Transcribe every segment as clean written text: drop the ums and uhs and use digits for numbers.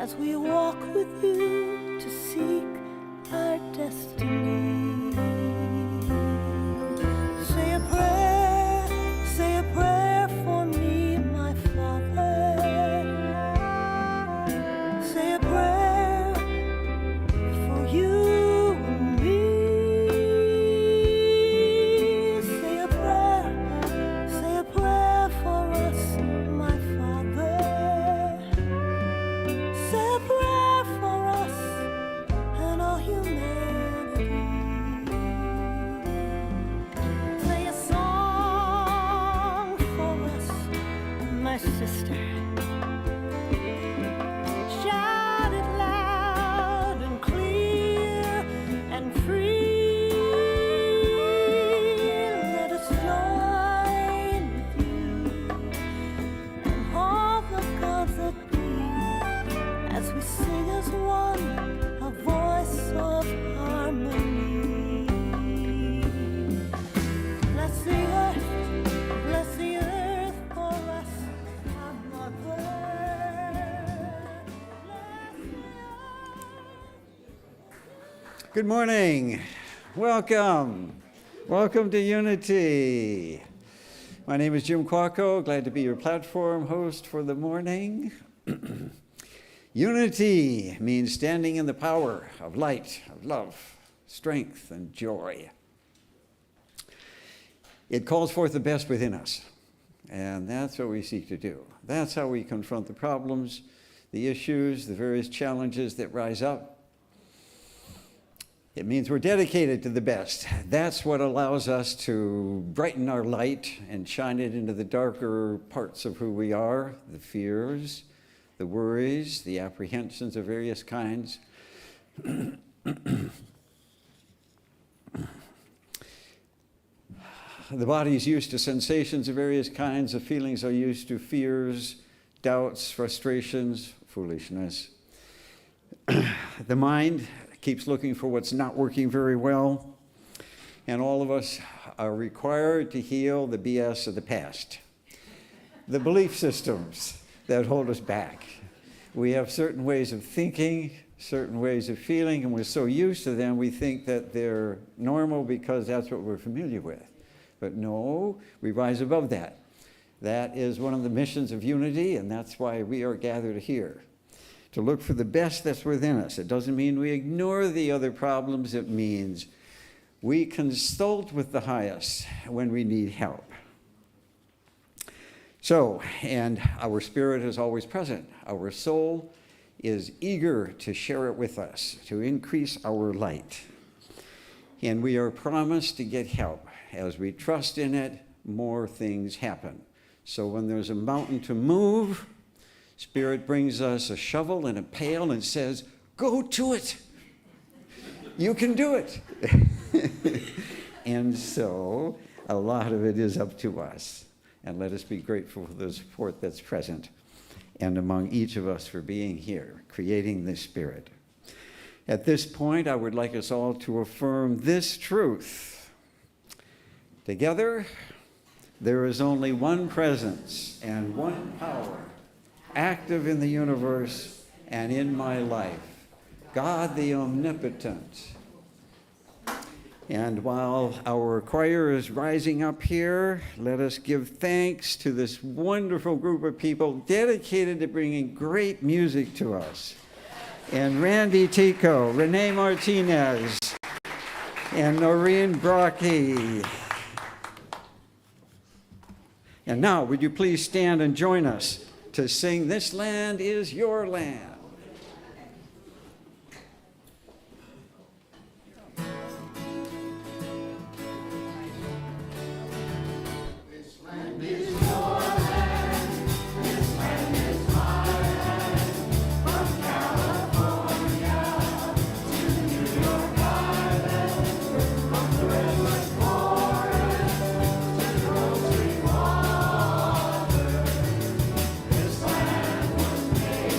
as we walk with you to seek our destiny. Say a prayer for me, my Father. Say a prayer for you and me. Say a prayer for us, my Father. Say a prayer for us and all humanity. Play a song for us, my sister. Shout it loud and clear and free. Let us join with you and all the gods that be, as we sing as one, a voice of harmony. Bless the earth for us, our mother. Bless the earth. Good morning. Welcome. Welcome to Unity. My name is Jim Quacco. Glad to be your platform host for the morning. Unity means standing in the power of light, of love, strength, and joy. It calls forth the best within us, and that's what we seek to do. That's how we confront the problems, the issues, the various challenges that rise up. It means we're dedicated to the best. That's what allows us to brighten our light and shine it into the darker parts of who we are, the fears, the worries, the apprehensions of various kinds. The body is used to sensations of various kinds. The feelings are used to fears, doubts, frustrations, foolishness. The mind keeps looking for what's not working very well. And all of us are required to heal the BS of the past, the belief systems that hold us back. We have certain ways of thinking, certain ways of feeling, and we're so used to them we think that they're normal because that's what we're familiar with. But no, we rise above that. That is one of the missions of Unity, and that's why we are gathered here, to look for the best that's within us. It doesn't mean we ignore the other problems. It means we consult with the highest when we need help. So, and our spirit is always present. Our soul is eager to share it with us, to increase our light. And we are promised to get help. As we trust in it, more things happen. So when there's a mountain to move, Spirit brings us a shovel and a pail and says, go to it. You can do it. And so a lot of it is up to us. And let us be grateful for the support that's present and among each of us for being here, creating this Spirit. At this point, I would like us all to affirm this truth. Together, there is only one presence and one power active in the universe and in my life, God the Omnipotent. And while our choir is rising up here, let us give thanks to this wonderful group of people dedicated to bringing great music to us. And Randy Tico, Renee Martinez, and Noreen Brocky. And now, would you please stand and join us to sing This Land Is Your Land. This land was made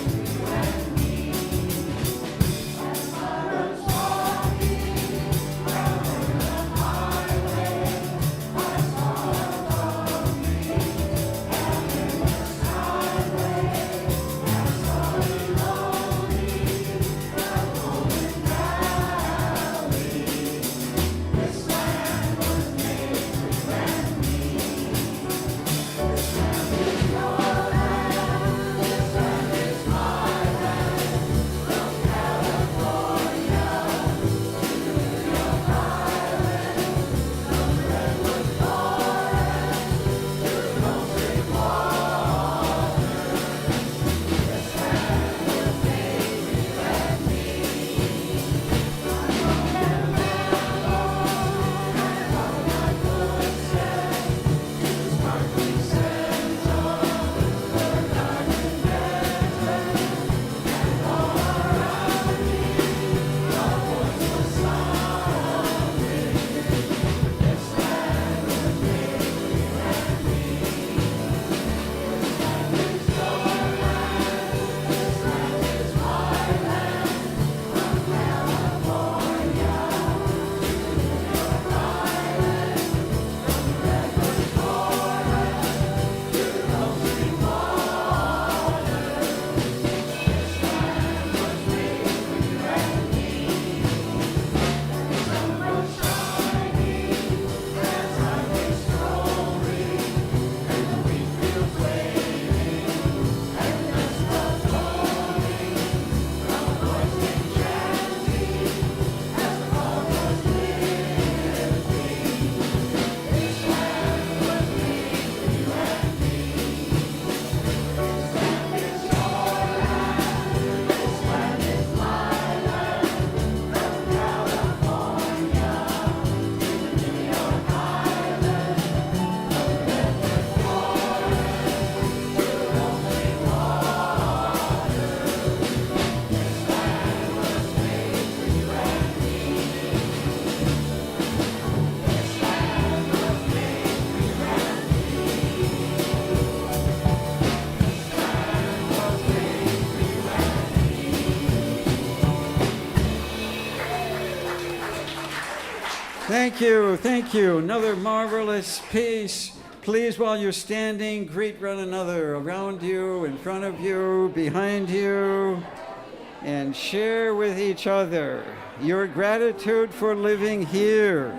Thank you, thank you. Another marvelous piece. Please, while you're standing, greet one another around you, in front of you, behind you, and share with each other your gratitude for living here.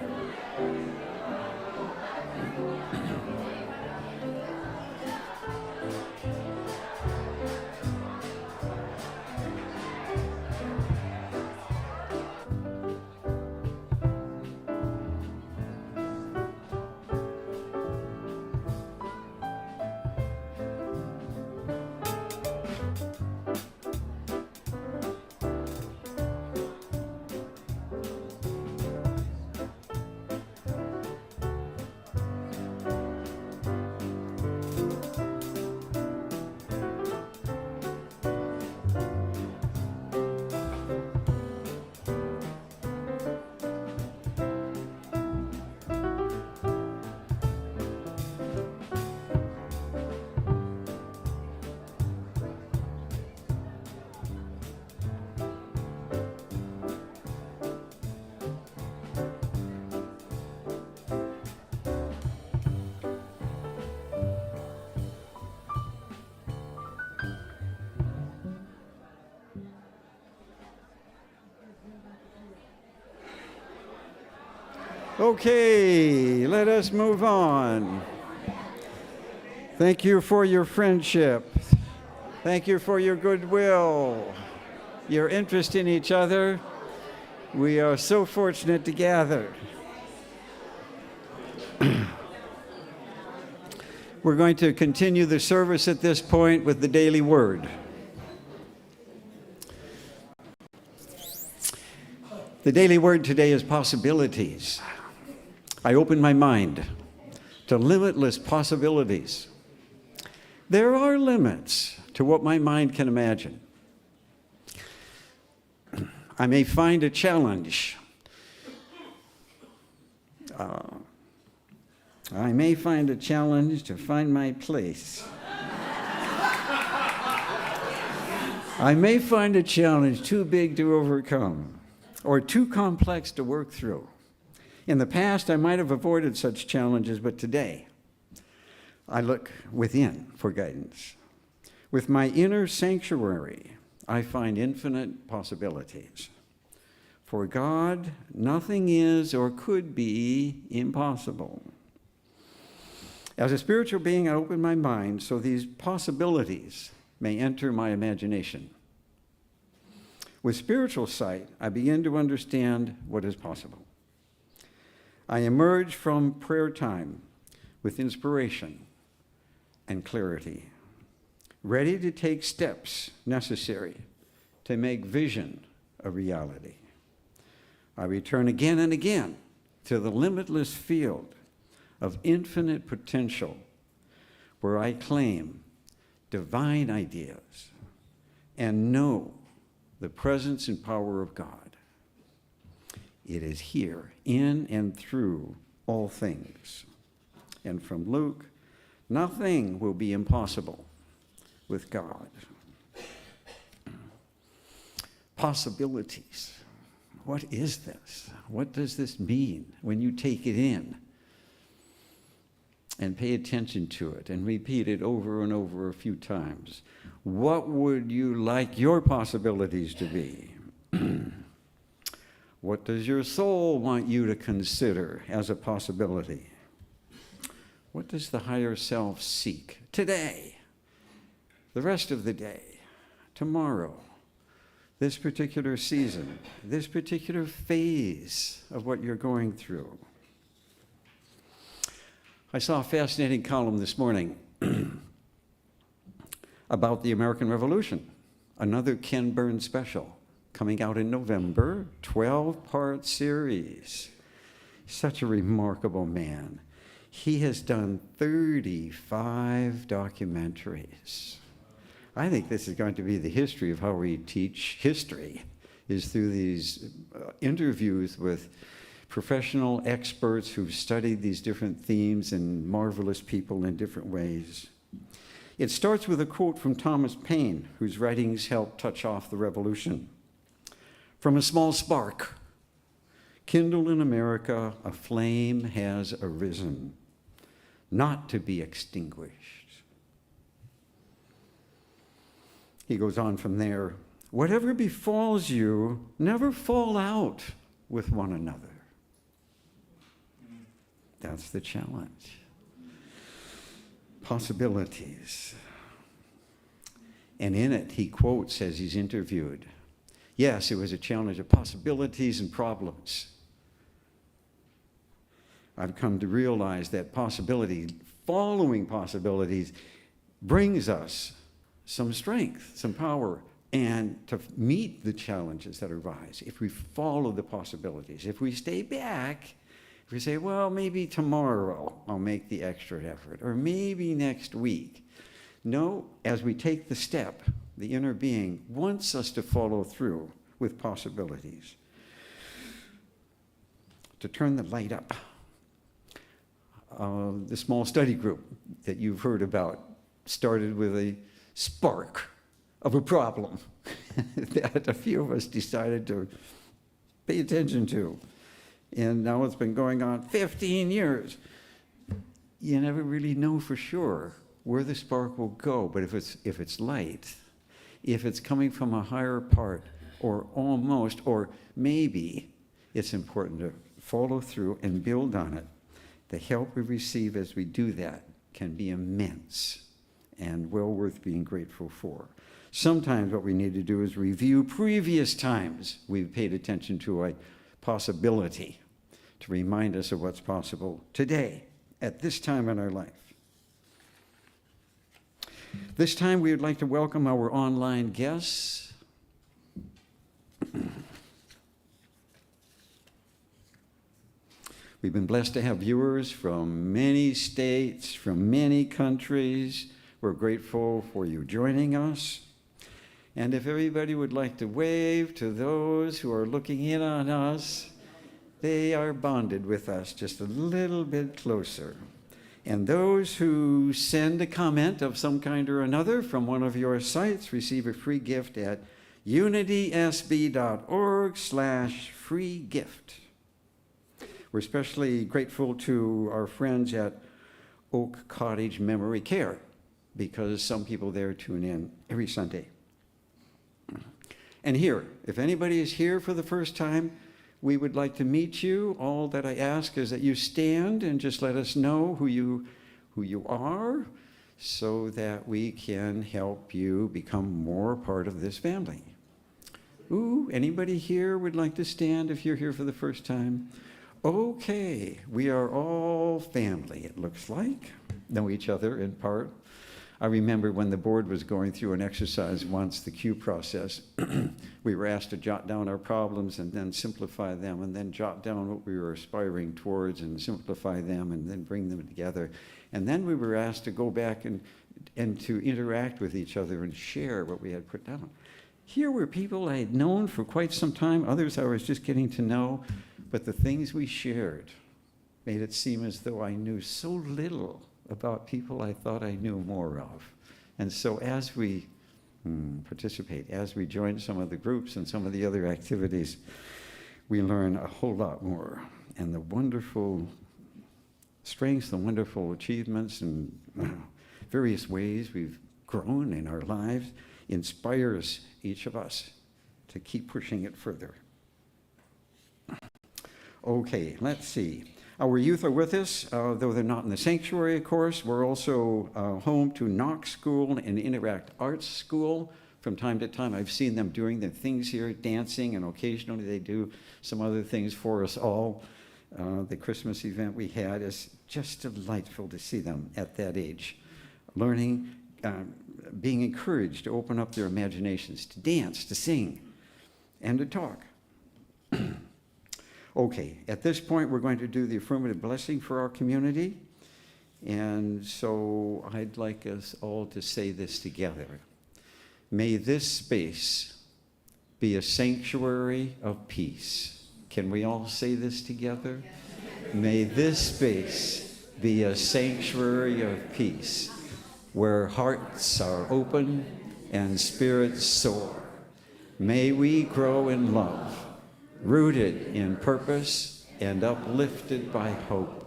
Okay, let us move on. Thank you for your friendship. Thank you for your goodwill, your interest in each other. We are so fortunate to gather. We're going to continue the service at this point with the daily word. The daily word today is possibilities. I open my mind to limitless possibilities. There are limits to what my mind can imagine. I may find a challenge. I may find a challenge to find my place. I may find a challenge too big to overcome or too complex to work through. In the past, I might have avoided such challenges, but today, I look within for guidance. With my inner sanctuary, I find infinite possibilities. For God, nothing is or could be impossible. As a spiritual being, I open my mind so these possibilities may enter my imagination. With spiritual sight, I begin to understand what is possible. I emerge from prayer time with inspiration and clarity, ready to take steps necessary to make vision a reality. I return again and again to the limitless field of infinite potential where I claim divine ideas and know the presence and power of God. It is here, in and through all things. And from Luke, nothing will be impossible with God. Possibilities. What is this? What does this mean when you take it in and pay attention to it and repeat it over and over a few times? What would you like your possibilities to be? What does your soul want you to consider as a possibility? What does the higher self seek today, the rest of the day, tomorrow, this particular season, this particular phase of what you're going through? I saw a fascinating column this morning about the American Revolution, another Ken Burns special coming out in November, 12-part series. Such a remarkable man. He has done 35 documentaries. I think this is going to be the history of how we teach history, is through these interviews with professional experts who've studied these different themes and marvelous people in different ways. It starts with a quote from Thomas Paine, whose writings helped touch off the revolution. From a small spark Kindle in America, a flame has arisen, not to be extinguished. He goes on from there, whatever befalls you, never fall out with one another. That's the challenge. Possibilities. And in it, he quotes as he's interviewed, yes, it was a challenge of possibilities and problems. I've come to realize that following possibilities, brings us some strength, some power, and to meet the challenges that arise. If we follow the possibilities, if we stay back, if we say, well, maybe tomorrow I'll make the extra effort, or maybe next week. No, as we take the step, the inner being wants us to follow through with possibilities, to turn the light up. The small study group that you've heard about started with a spark of a problem that a few of us decided to pay attention to. And now it's been going on 15 years. You never really know for sure where the spark will go, but if it's light, if it's coming from a higher part, or almost, or maybe, it's important to follow through and build on it. The help we receive as we do that can be immense and well worth being grateful for. Sometimes what we need to do is review previous times we've paid attention to a possibility to remind us of what's possible today, at this time in our life. This time we would like to welcome our online guests. We've been blessed to have viewers from many states, from many countries. We're grateful for you joining us. And if everybody would like to wave to those who are looking in on us, they are bonded with us just a little bit closer. And those who send a comment of some kind or another from one of your sites receive a free gift at unitysb.org/free-gift. We're especially grateful to our friends at Oak Cottage Memory Care, because some people there tune in every Sunday. And here, if anybody is here for the first time, we would like to meet you. All that I ask is that you stand and just let us know who you are, so that we can help you become more part of this family. Ooh, anybody here would like to stand if you're here for the first time? Okay, we are all family, it looks like. Know each other in part. I remember when the board was going through an exercise once, the Q process, we were asked to jot down our problems and then simplify them, and then jot down what we were aspiring towards and simplify them and then bring them together. And then we were asked to go back and to interact with each other and share what we had put down. Here were people I had known for quite some time, others I was just getting to know, but the things we shared made it seem as though I knew so little about people I thought I knew more of. And so as we participate, as we join some of the groups and some of the other activities, we learn a whole lot more. And the wonderful strengths, the wonderful achievements, and various ways we've grown in our lives inspires each of us to keep pushing it further. Okay, let's see. Our youth are with us, though they're not in the sanctuary, of course. We're also home to Knox School and Interact Arts School. From time to time, I've seen them doing their things here, dancing, and occasionally they do some other things for us all. The Christmas event we had is just delightful to see them at that age, learning, being encouraged to open up their imaginations, to dance, to sing, and to talk. Okay, at this point, we're going to do the affirmative blessing for our community. And so I'd like us all to say this together. May this space be a sanctuary of peace. Can we all say this together? May this space be a sanctuary of peace, where hearts are open and spirits soar. May we grow in love. rooted in purpose and uplifted by hope.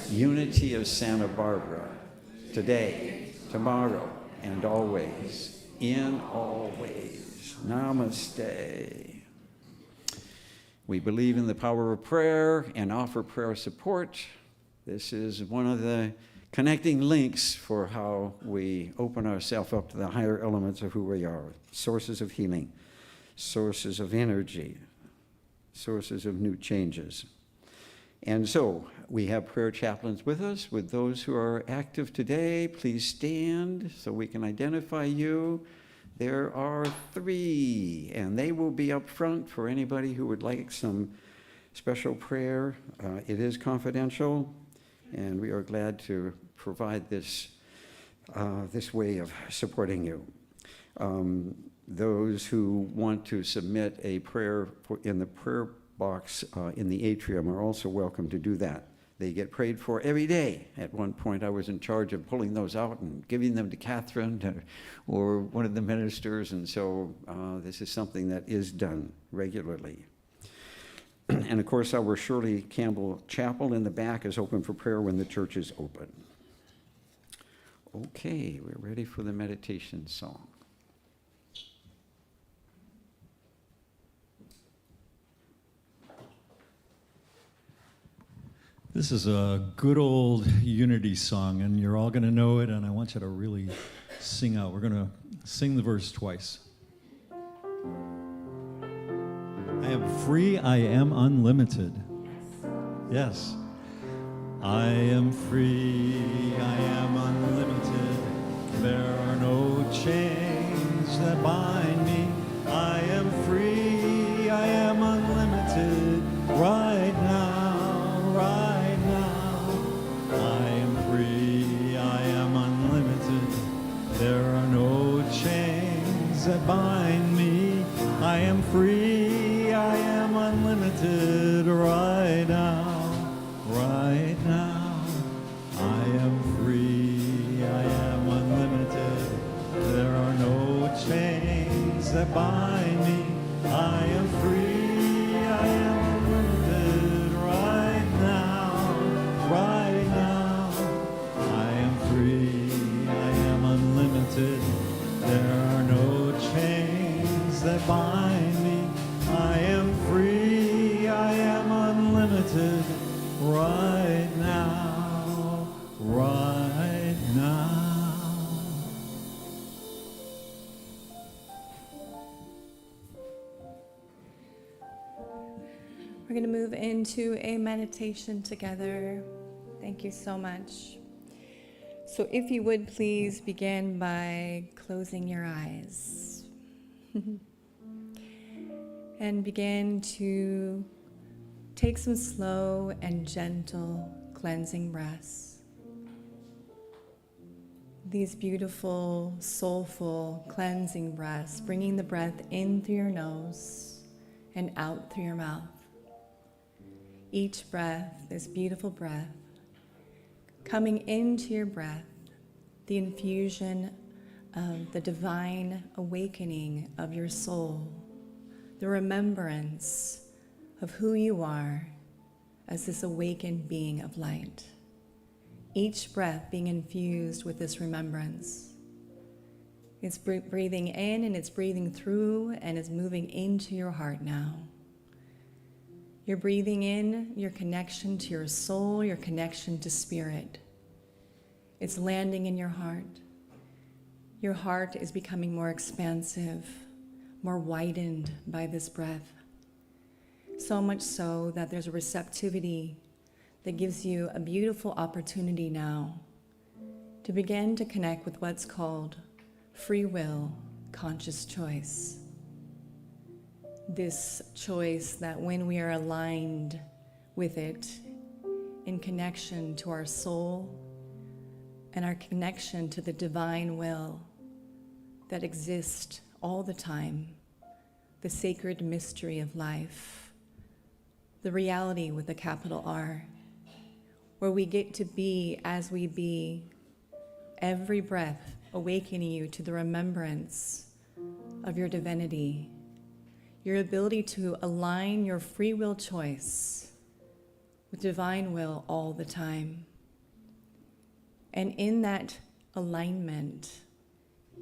Unity of Santa Barbara, today, tomorrow, and always, in all ways. Namaste. We believe in the power of prayer and offer prayer support. This is one of the connecting links for how we open ourselves up to the higher elements of who we are. Sources of healing, sources of energy, sources of new changes. And so we have prayer chaplains with us. With those who are active today, please stand so we can identify you. There are 3, and they will be up front for anybody who would like some special prayer. It is confidential, and we are glad to provide this way of supporting you. Those who want to submit a prayer in the prayer box in the atrium are also welcome to do that. They get prayed for every day. At one point, I was in charge of pulling those out and giving them to Catherine or one of the ministers, and so this is something that is done regularly. And of course, our Shirley Campbell Chapel in the back is open for prayer when the church is open. Okay, we're ready for the meditation song. This is a good old unity song, and you're all going to know it, and I want you to really sing out. We're going to sing the verse twice. I am free, I am unlimited. Yes. I am free, I am unlimited. There are no chains that bind me. I am free, I am unlimited. Right now, right now. I am free, I am unlimited. There are no chains that bind me. I am free, I am unlimited. Right now, right now. I am free, I am unlimited. There are no chains that bind me. I am free, I am unlimited. Right now, right now. I am free, I am unlimited. There are no chains that bind me. I am free, I am unlimited. Right now, right now. We're going to move into a meditation together. Thank you so much. So if you would please begin by closing your eyes and begin to take some slow and gentle cleansing breaths. These beautiful, soulful cleansing breaths, bringing the breath in through your nose and out through your mouth. Each breath, this beautiful breath, coming into your breath, the infusion of the divine awakening of your soul, the remembrance of who you are as this awakened being of light. Each breath being infused with this remembrance. It's breathing in and it's breathing through and it's moving into your heart now. You're breathing in your connection to your soul, your connection to spirit. It's landing in your heart. Your heart is becoming more expansive, more widened by this breath. So much so that there's a receptivity that gives you a beautiful opportunity now to begin to connect with what's called free will, conscious choice. This choice that when we are aligned with it, in connection to our soul and our connection to the divine will that exists all the time, the sacred mystery of life, the reality with a capital R, where we get to be as we be, every breath awakening you to the remembrance of your divinity, your ability to align your free will choice with divine will all the time. And in that alignment,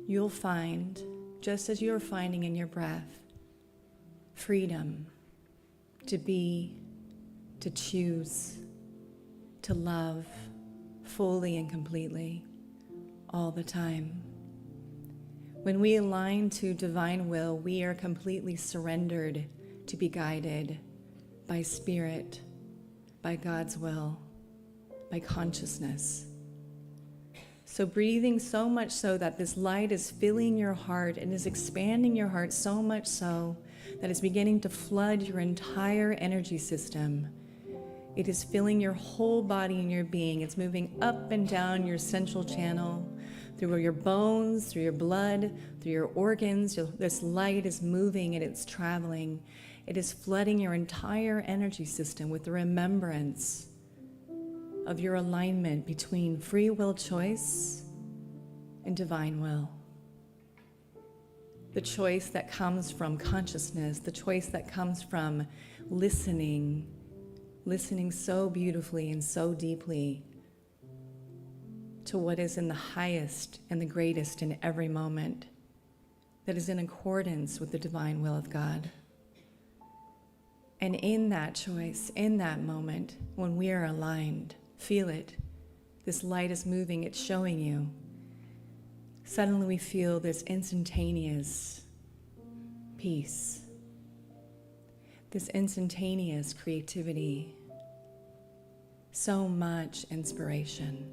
you'll find, just as you're finding in your breath, freedom to be, to choose, to love fully and completely all the time. When we align to divine will, we are completely surrendered to be guided by spirit, by God's will, by consciousness. So breathing so much so that this light is filling your heart and is expanding your heart so much so that it's beginning to flood your entire energy system. It is filling your whole body and your being. It's moving up and down your central channel, through your bones, through your blood, through your organs. This light is moving and it's traveling. It is flooding your entire energy system with the remembrance of your alignment between free will choice and divine will. The choice that comes from consciousness, the choice that comes from listening so beautifully and so deeply to what is in the highest and the greatest in every moment, that is in accordance with the divine will of God. And in that choice, in that moment, when we are aligned, feel it. This light is moving, it's showing you. Suddenly we feel this instantaneous peace, this instantaneous creativity, so much inspiration.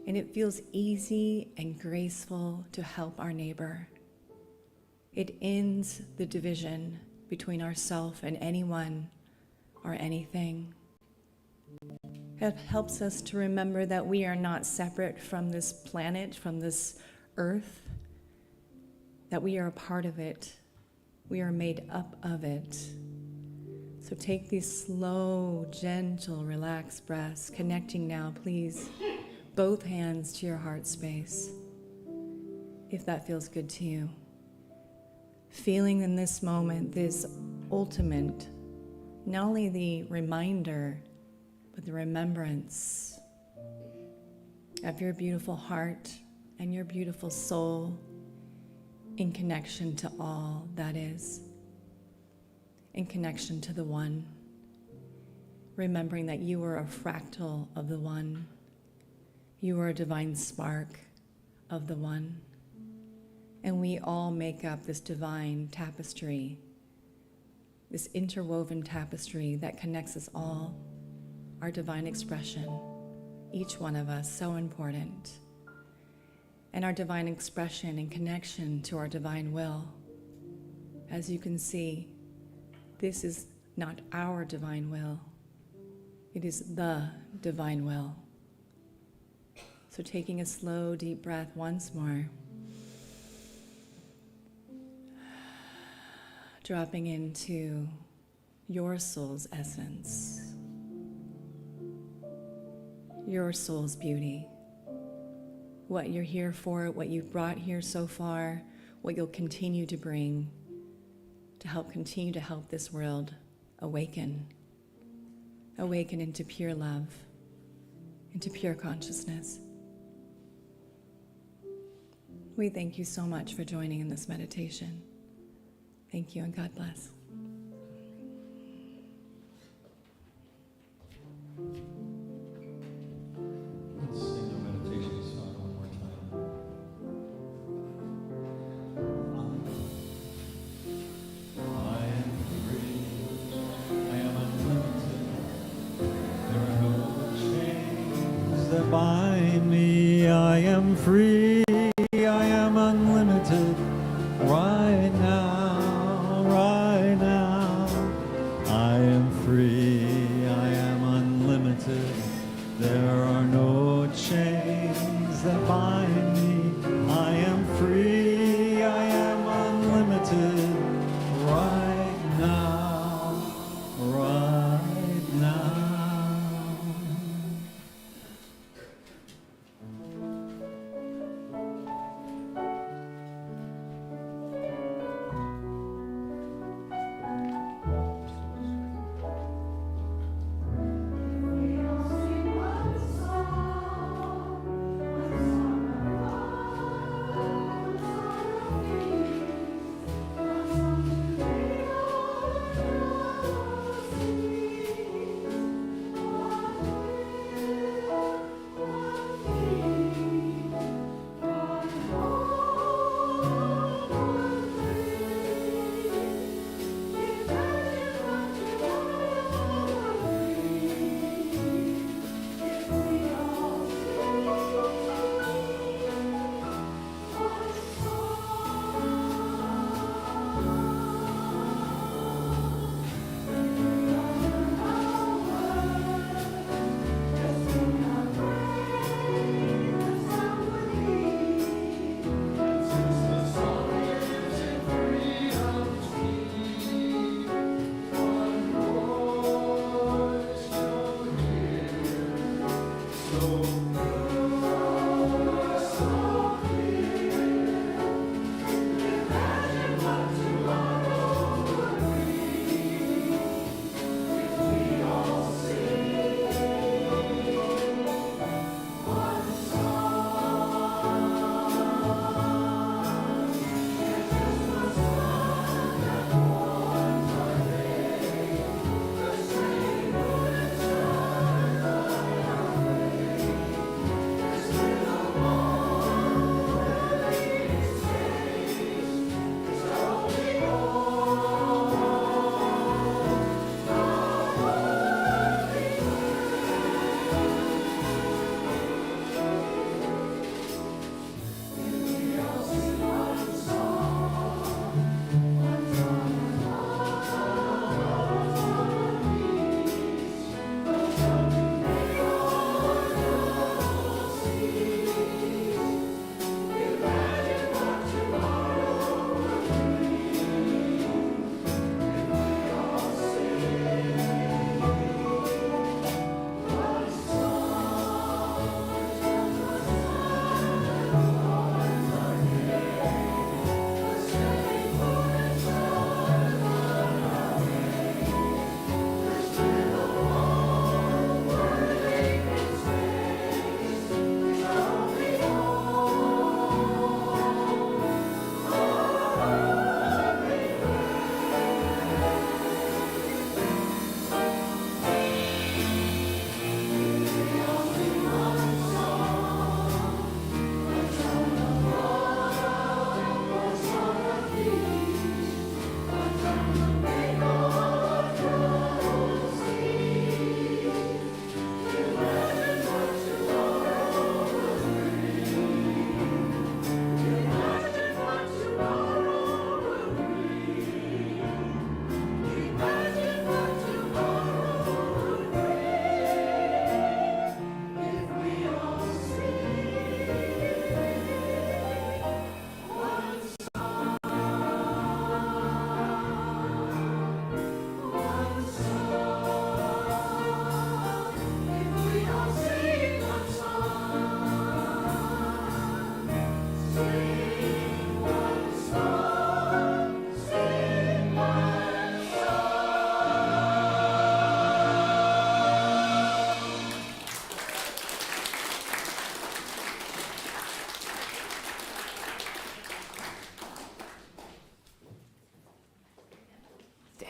And it feels easy and graceful to help our neighbor. It ends the division between ourself and anyone or anything. It helps us to remember that we are not separate from this planet, from this earth, that we are a part of it. We are made up of it. So take these slow, gentle, relaxed breaths, connecting now, please, both hands to your heart space, if that feels good to you. Feeling in this moment, this ultimate, not only the reminder, but the remembrance of your beautiful heart and your beautiful soul in connection to all that is, in connection to the One, remembering that you are a fractal of the One. You are a divine spark of the One. And we all make up this divine tapestry, this interwoven tapestry that connects us all, our divine expression, each one of us, so important. And our divine expression in connection to our divine will. As you can see, this is not our divine will. It is the divine will. So taking a slow, deep breath once more. Dropping into your soul's essence, your soul's beauty, what you're here for, what you've brought here so far, what you'll continue to bring to continue to help this world awaken into pure love, into pure consciousness. We thank you so much for joining in this meditation. Thank you and God bless. Let's sing the meditation song one more time. I am free, I am unlimited. There are no chains that bind me. I am free, I am unlimited. Right now, right now, I am free, I am unlimited. There are no chains that bind me. I am free, I am unlimited. Right now, right now.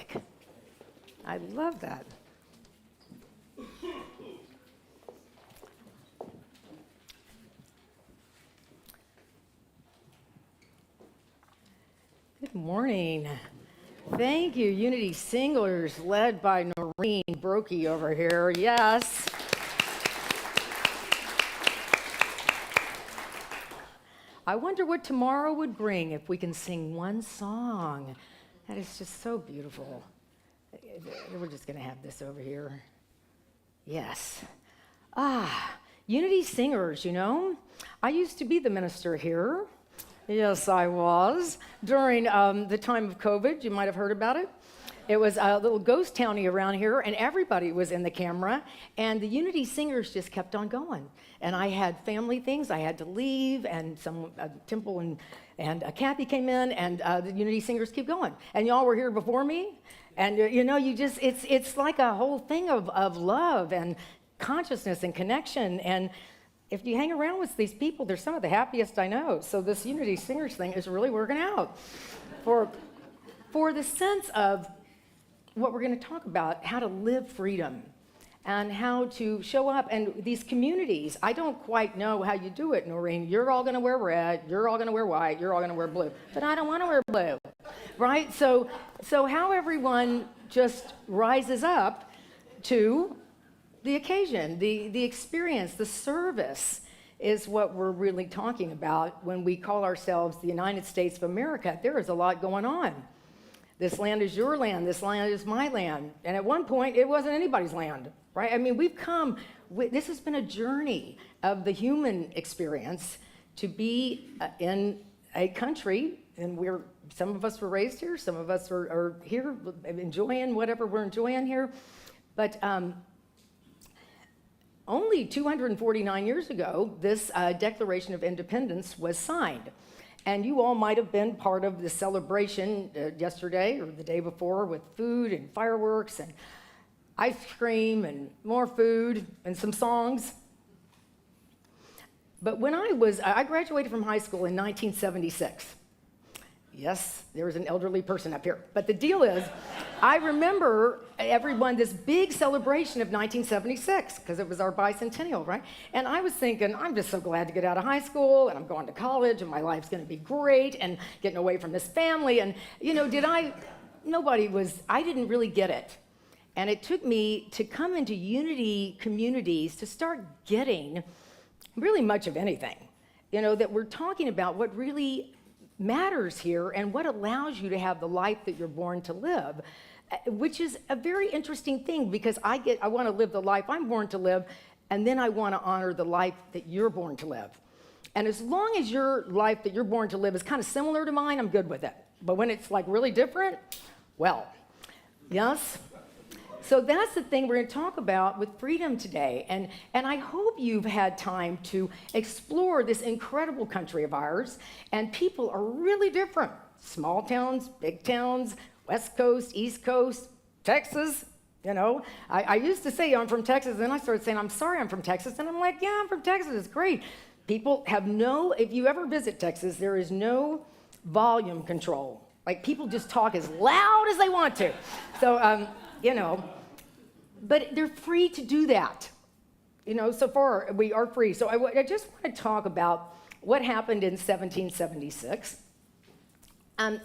music. I love that. Good morning. Thank you, Unity Singers, led by Noreen Brokey over here. Yes. I wonder what tomorrow would bring if we can sing one song. That is just so beautiful. We're just going to have this over here. Yes. Unity Singers, you know. I used to be the minister here. Yes, I was. During the time of COVID, you might have heard about it. It was a little ghost townie around here, and everybody was in the camera, and the Unity Singers just kept on going. And I had family things I had to leave, and Temple and Kathy came in, and the Unity Singers keep going. And y'all were here before me, and you know, it's like a whole thing of love and consciousness and connection. And if you hang around with these people, they're some of the happiest I know. So this Unity Singers thing is really working out for the sense of what we're going to talk about, how to live freedom and how to show up. And these communities, I don't quite know how you do it, Noreen. You're all going to wear red, you're all going to wear white, you're all going to wear blue. But I don't want to wear blue, right? So how everyone just rises up to the occasion, the experience, the service is what we're really talking about when we call ourselves the United States of America. There is a lot going on. This land is your land, this land is my land. And at one point, it wasn't anybody's land, right? I mean, this has been a journey of the human experience to be in a country, and some of us were raised here, some of us are here enjoying whatever we're enjoying here. But only 249 years ago, this Declaration of Independence was signed. And you all might have been part of the celebration yesterday or the day before with food and fireworks and ice cream and more food and some songs. But when I graduated from high school in 1976. Yes, there was an elderly person up here. But the deal is, I remember this big celebration of 1976, because it was our bicentennial, right? And I was thinking, I'm just so glad to get out of high school, and I'm going to college, and my life's going to be great, and getting away from this family. And, you know, I didn't really get it. And it took me to come into Unity communities to start getting really much of anything, you know, that we're talking about what really matters here and what allows you to have the life that you're born to live, which is a very interesting thing, because I want to live the life I'm born to live, and then I want to honor the life that you're born to live. And as long as your life that you're born to live is kind of similar to mine, I'm good with it. But when it's like really different, well, yes. So that's the thing we're going to talk about with freedom today. And I hope you've had time to explore this incredible country of ours. And people are really different. Small towns, big towns, West Coast, East Coast, Texas. You know, I used to say I'm from Texas, and then I started saying, I'm sorry I'm from Texas. And I'm like, yeah, I'm from Texas. It's great. People have if you ever visit Texas, there is no volume control. Like, people just talk as loud as they want to. So, you know, but they're free to do that. You know, so far we are free. So I just want to talk about what happened in 1776.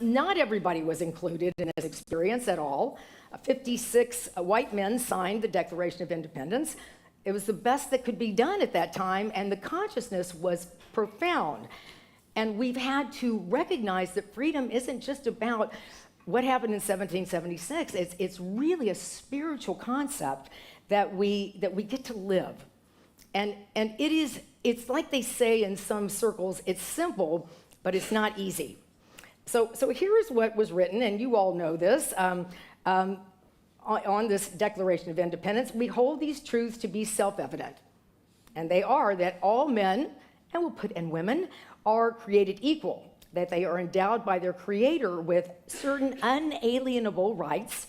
Not everybody was included in this experience at all. 56 white men signed the Declaration of Independence. It was the best that could be done at that time, and the consciousness was profound. And we've had to recognize that freedom isn't just about what happened in 1776. It's really a spiritual concept that we get to live. And it's like they say in some circles, it's simple, but it's not easy. So here is what was written, and you all know this, on this Declaration of Independence. We hold these truths to be self-evident, and they are that all men, and we'll put in women, are created equal, that they are endowed by their Creator with certain unalienable rights,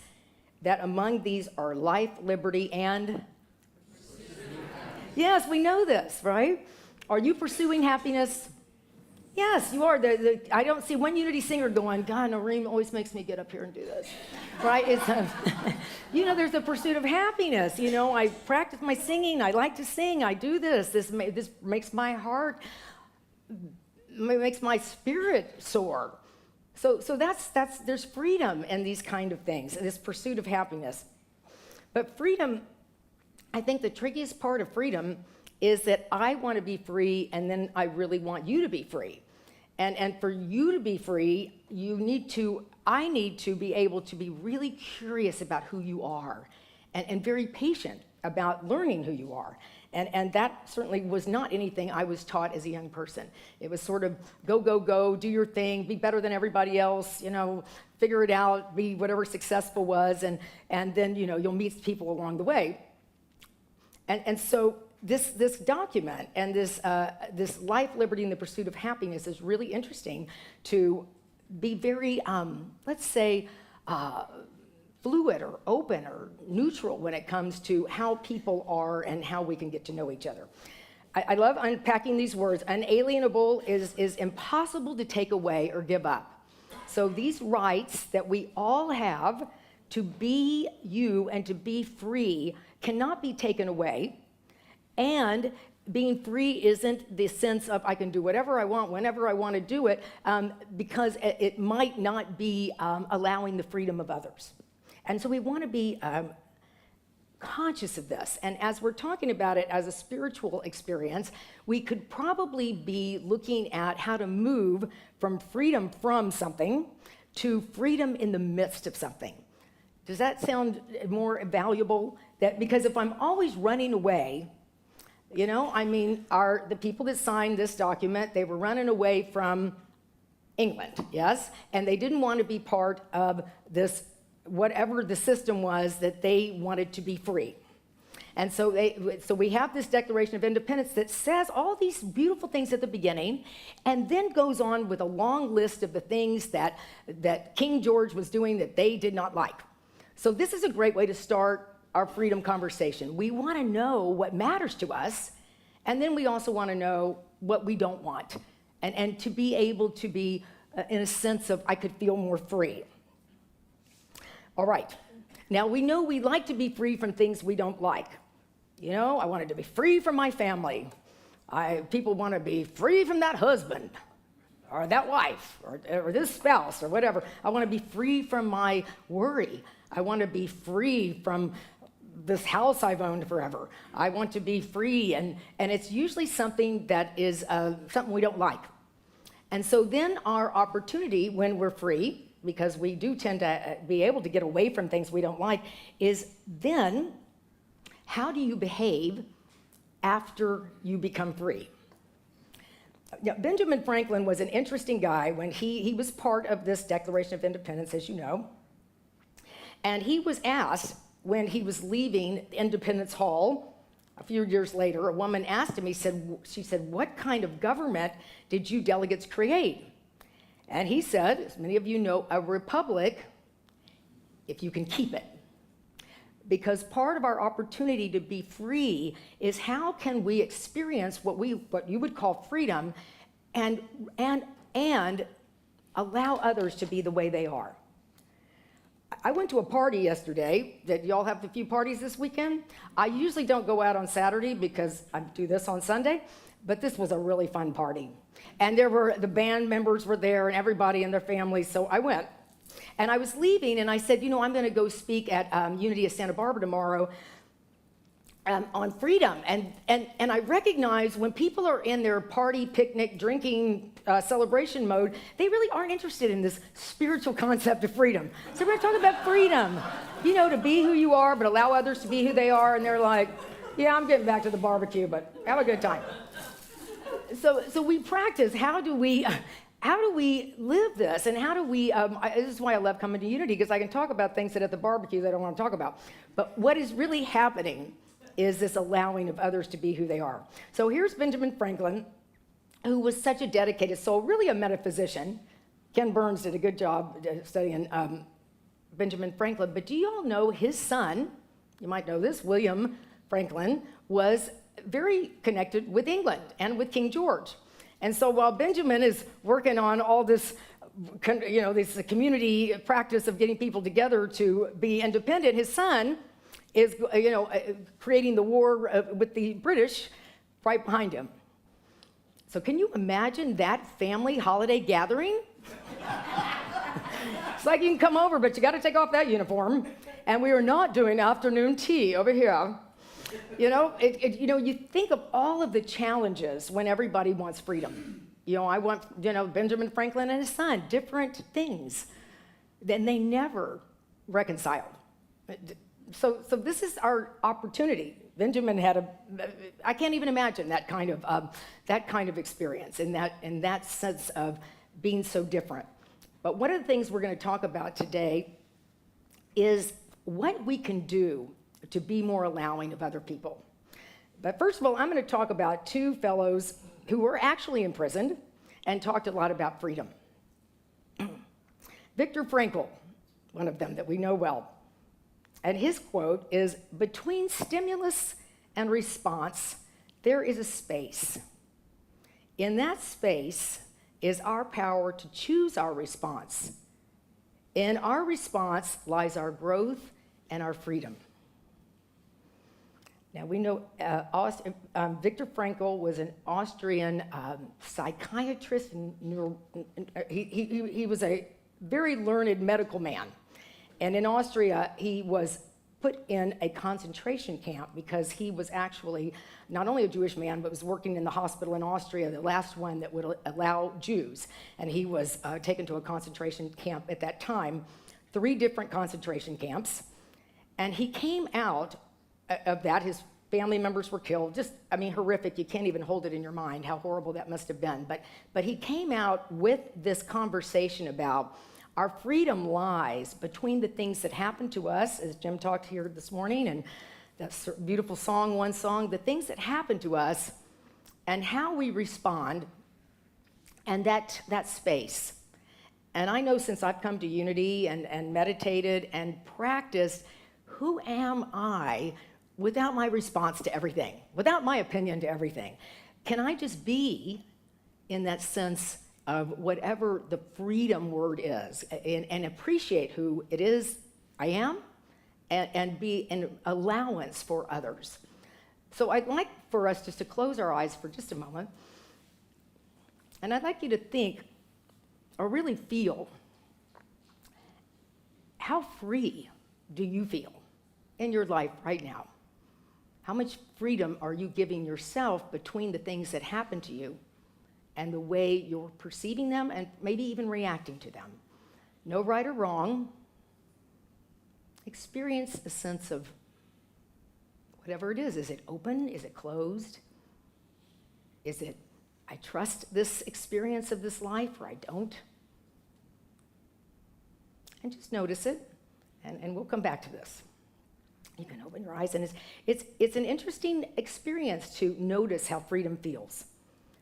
that among these are life, liberty, and... Yes, we know this, right? Are you pursuing happiness? Yes, you are. I don't see one Unity singer going, God, Nareem always makes me get up here and do this, right? It's, there's a pursuit of happiness. I practice my singing. I like to sing. I do this. This makes my heart, makes my spirit soar. So that's there's freedom in these kind of things, this pursuit of happiness. But freedom, I think the trickiest part of freedom is that I want to be free, and then I really want you to be free. And for you to be free, I need to be able to be really curious about who you are and very patient about learning who you are. And that certainly was not anything I was taught as a young person. It was sort of go, go, go, do your thing, be better than everybody else, figure it out, be whatever successful was, and then, you'll meet people along the way. And so this document and this life, liberty, and the pursuit of happiness is really interesting to be very, let's say, fluid or open or neutral when it comes to how people are and how we can get to know each other. I love unpacking these words. Unalienable is impossible to take away or give up. So these rights that we all have to be you and to be free cannot be taken away. And being free isn't the sense of I can do whatever I want, whenever I want to do it, because it might not be allowing the freedom of others. And so we want to be conscious of this. And as we're talking about it as a spiritual experience, we could probably be looking at how to move from freedom from something to freedom in the midst of something. Does that sound more valuable? Because if I'm always running away, the people that signed this document, they were running away from England, yes? And they didn't want to be part of this, whatever the system was, that they wanted to be free. And so we have this Declaration of Independence that says all these beautiful things at the beginning, and then goes on with a long list of the things that King George was doing that they did not like. So this is a great way to start our freedom conversation. We want to know what matters to us, and then we also want to know what we don't want, and to be able to be in a sense of I could feel more free. All right. Now we know we like to be free from things we don't like. I wanted to be free from my family. People want to be free from that husband or that wife or this spouse or whatever. I want to be free from my worry. I want to be free from this house I've owned forever. I want to be free, and it's usually something that is something we don't like. And so then our opportunity when we're free, because we do tend to be able to get away from things we don't like, is then how do you behave after you become free? Now, Benjamin Franklin was an interesting guy when he was part of this Declaration of Independence, as you know, and he was asked, when he was leaving Independence Hall a few years later, a woman asked him, she said, what kind of government did you delegates create? And he said, as many of you know, a republic, if you can keep it. Because part of our opportunity to be free is how can we experience what you would call freedom and allow others to be the way they are. I went to a party yesterday. Did y'all have a few parties this weekend? I usually don't go out on Saturday because I do this on Sunday, but this was a really fun party. And the band members were there and everybody and their families, so I went. And I was leaving and I said, I'm going to go speak at Unity of Santa Barbara tomorrow on freedom. And I recognize when people are in their party, picnic, drinking, celebration mode, they really aren't interested in this spiritual concept of freedom. So we're talking about freedom, to be who you are, but allow others to be who they are. And they're like, yeah, I'm getting back to the barbecue, but have a good time. So we practice, how do we live this? And how do we, this is why I love coming to Unity, because I can talk about things that at the barbecue they don't want to talk about. But what is really happening is this allowing of others to be who they are. So here's Benjamin Franklin, who was such a dedicated soul, really a metaphysician. Ken Burns did a good job studying Benjamin Franklin. But do you all know his son, you might know this, William Franklin, was very connected with England and with King George. And so while Benjamin is working on all this, this community practice of getting people together to be independent, his son is, creating the war with the British right behind him. So can you imagine that family holiday gathering? It's like you can come over, but you got to take off that uniform. And we are not doing afternoon tea over here. You think of all of the challenges when everybody wants freedom. I want, Benjamin Franklin and his son, different things. Then they never reconciled. So this is our opportunity. Benjamin had I can't even imagine that kind of experience in that sense of being so different. But one of the things we're going to talk about today is what we can do to be more allowing of other people. But first of all, I'm going to talk about two fellows who were actually imprisoned and talked a lot about freedom. Viktor Frankl, one of them that we know well. And his quote is, "Between stimulus and response, there is a space. In that space is our power to choose our response. In our response lies our growth and our freedom." Now, we know Viktor Frankl was an Austrian psychiatrist. He was a very learned medical man. And in Austria, he was put in a concentration camp because he was actually not only a Jewish man, but was working in the hospital in Austria, the last one that would allow Jews. And he was taken to a concentration camp at that time, 3 different concentration camps. And he came out of that. His family members were killed. Horrific. You can't even hold it in your mind how horrible that must have been. But he came out with this conversation about our freedom lies between the things that happen to us, as Jim talked here this morning, and that beautiful song, one song, the things that happen to us and how we respond, and that space. And I know since I've come to Unity and meditated and practiced, who am I without my response to everything, without my opinion to everything? Can I just be in that sense of whatever the freedom word is and appreciate who it is I am and be an allowance for others? So I'd like for us just to close our eyes for just a moment. And I'd like you to think or really feel, how free do you feel in your life right now? How much freedom are you giving yourself between the things that happen to you and the way you're perceiving them and maybe even reacting to them? No right or wrong. Experience a sense of whatever it is. Is it open? Is it closed? Is it, I trust this experience of this life, or I don't? And just notice it, and we'll come back to this. You can open your eyes, and it's an interesting experience to notice how freedom feels.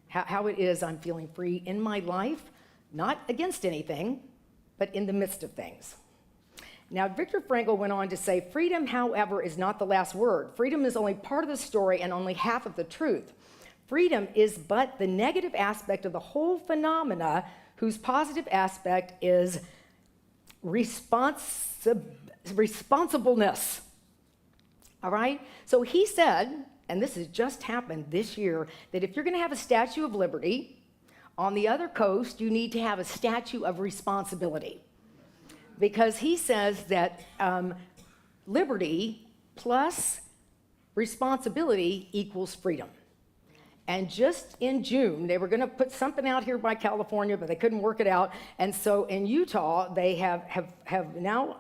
How it is I'm feeling free in my life, not against anything, but in the midst of things. Now, Viktor Frankl went on to say, freedom, however, is not the last word. Freedom is only part of the story and only half of the truth. Freedom is but the negative aspect of the whole phenomena, whose positive aspect is responsibleness. All right? So he said, and this has just happened this year, that if you're going to have a Statue of Liberty, on the other coast, you need to have a Statue of Responsibility. Because he says that liberty plus responsibility equals freedom. And just in June, they were going to put something out here by California, but they couldn't work it out. And so in Utah, they have now,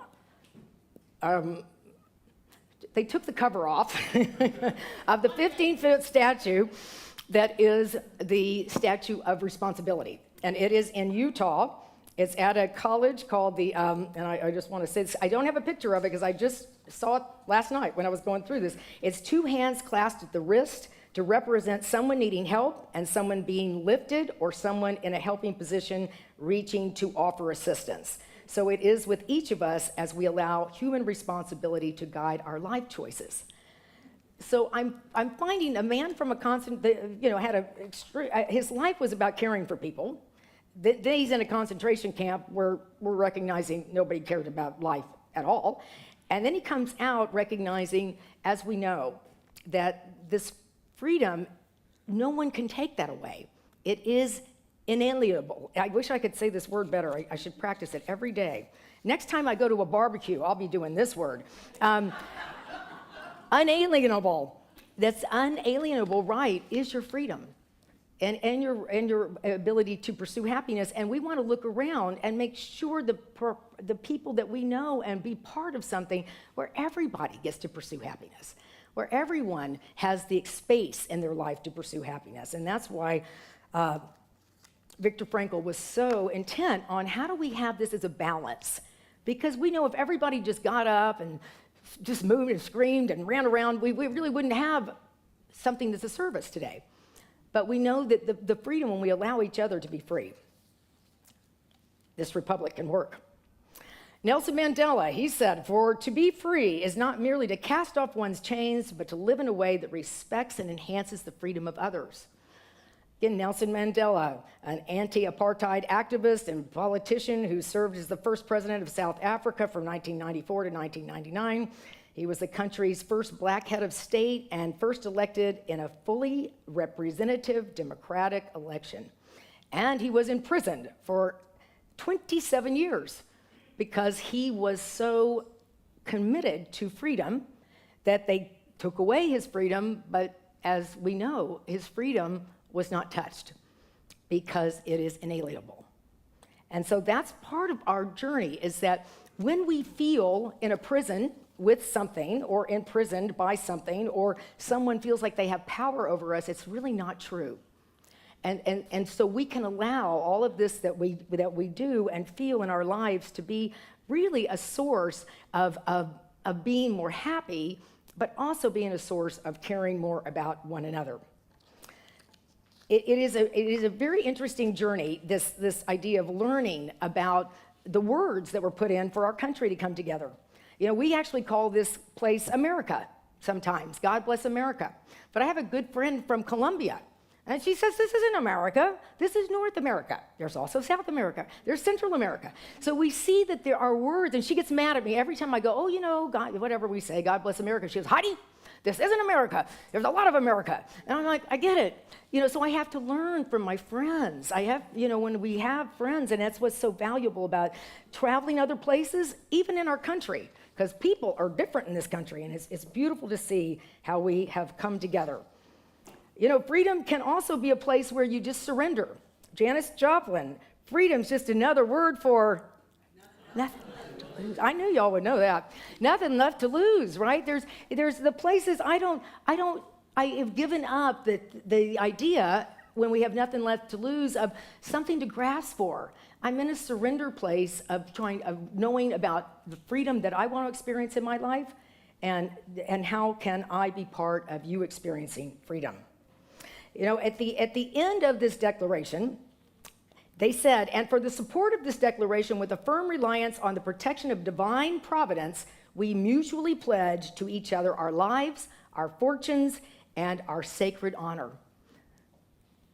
they took the cover off of the 15-foot statue that is the Statue of Responsibility. And it is in Utah. It's at a college called the, and I just want to say this, I don't have a picture of it because I just saw it last night when I was going through this. It's 2 hands clasped at the wrist to represent someone needing help and someone being lifted or someone in a helping position reaching to offer assistance. So it is with each of us as we allow human responsibility to guide our life choices. So I'm finding a man from a had his life was about caring for people. Then he's in a concentration camp where we're recognizing nobody cared about life at all. And then he comes out recognizing, as we know, that this freedom, no one can take that away. It is inalienable. I wish I could say this word better. I should practice it every day. Next time I go to a barbecue, I'll be doing this word. Unalienable. That's unalienable right is your freedom and your ability to pursue happiness. And we want to look around and make sure the people that we know and be part of something where everybody gets to pursue happiness, where everyone has the space in their life to pursue happiness. And that's why Viktor Frankl was so intent on how do we have this as a balance? Because we know if everybody just got up and just moved and screamed and ran around, we really wouldn't have something that's a service today. But we know that the freedom when we allow each other to be free, this republic can work. Nelson Mandela, he said, "For to be free is not merely to cast off one's chains, but to live in a way that respects and enhances the freedom of others." Again, Nelson Mandela, an anti-apartheid activist and politician who served as the first president of South Africa from 1994 to 1999. He was the country's first black head of state and first elected in a fully representative democratic election. And he was imprisoned for 27 years because he was so committed to freedom that they took away his freedom, but as we know, his freedom was not touched because it is inalienable. And so that's part of our journey, is that when we feel in a prison with something or imprisoned by something or someone feels like they have power over us, it's really not true. And so we can allow all of this that we do and feel in our lives to be really a source of being more happy, but also being a source of caring more about one another. It is a very interesting journey, this idea of learning about the words that were put in for our country to come together. You know, we actually call this place America sometimes. God bless America. But I have a good friend from Colombia, and she says, this isn't America. This is North America. There's also South America. There's Central America. So we see that there are words, and she gets mad at me every time I go, oh, you know, God, whatever we say, God bless America. She goes, Heidi, this isn't America. There's a lot of America. And I'm like, I get it. You know, so I have to learn from my friends. I have, you know, when we have friends, and that's what's so valuable about traveling other places, even in our country, because people are different in this country, and it's beautiful to see how we have come together. You know, freedom can also be a place where you just surrender. Janis Joplin, freedom's just another word for nothing left to lose. I knew y'all would know that. Nothing left to lose, right? There's the places I have given up the idea when we have nothing left to lose of something to grasp for. I'm in a surrender place of knowing about the freedom that I want to experience in my life, and how can I be part of you experiencing freedom. You know, at the end of this declaration, they said, and for the support of this declaration with a firm reliance on the protection of divine providence, we mutually pledge to each other our lives, our fortunes, and our sacred honor.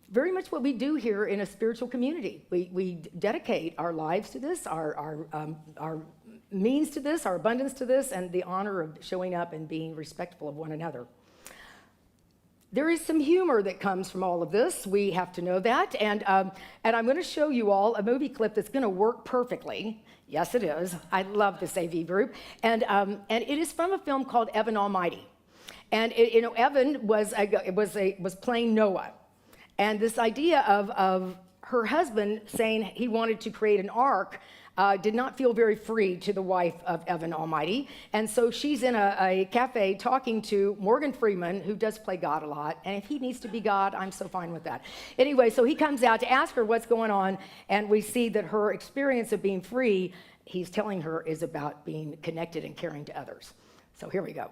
Very much what we do here in a spiritual community. We dedicate our lives to this, our means to this, our abundance to this, and the honor of showing up and being respectful of one another. There is some humor that comes from all of this. We have to know that. And I'm going to show you all a movie clip that's going to work perfectly. Yes, it is. I love this AV group. And it is from a film called Evan Almighty. And Evan was playing Noah. And this idea of her husband saying he wanted to create an ark did not feel very free to the wife of Evan Almighty. And so she's in a cafe talking to Morgan Freeman, who does play God a lot. And if he needs to be God, I'm so fine with that. Anyway, so he comes out to ask her what's going on. And we see that her experience of being free, he's telling her, is about being connected and caring to others. So here we go.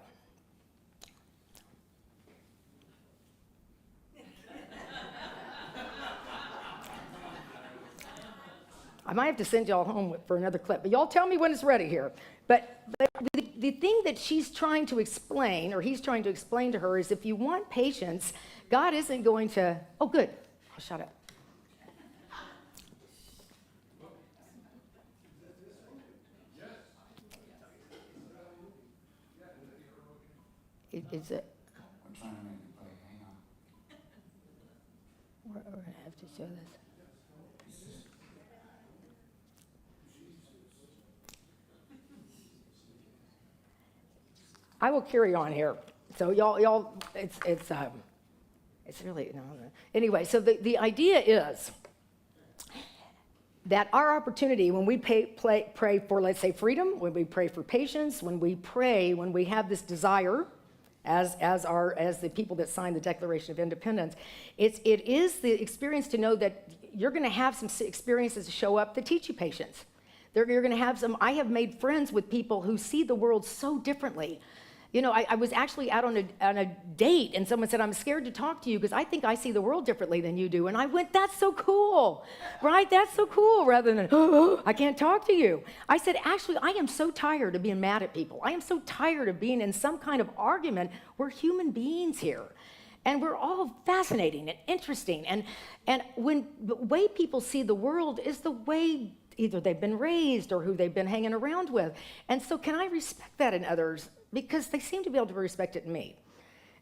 I might have to send y'all home for another clip, but y'all tell me when it's ready here. But the thing that she's trying to explain, or he's trying to explain to her, is if you want patience, God isn't going to, oh, good, I'll shut up. Is it? I'm trying to make it play. Hang on. We're going to have to show this. I will carry on here. So y'all, it's really, no. Anyway, so the idea is that our opportunity when we pray for, let's say, freedom, when we pray for patience, when we pray, when we have this desire, as the people that signed the Declaration of Independence, it is the experience to know that you're going to have some experiences to show up that teach you patience. You're going to have some. I have made friends with people who see the world so differently. You know, I was actually out on a date, and someone said, I'm scared to talk to you because I think I see the world differently than you do. And I went, that's so cool, right? That's so cool, rather than, oh, I can't talk to you. I said, actually, I am so tired of being mad at people. I am so tired of being in some kind of argument. We're human beings here. And we're all fascinating and interesting. And when the way people see the world is the way either they've been raised or who they've been hanging around with. And so can I respect that in others? Because they seem to be able to respect it in me.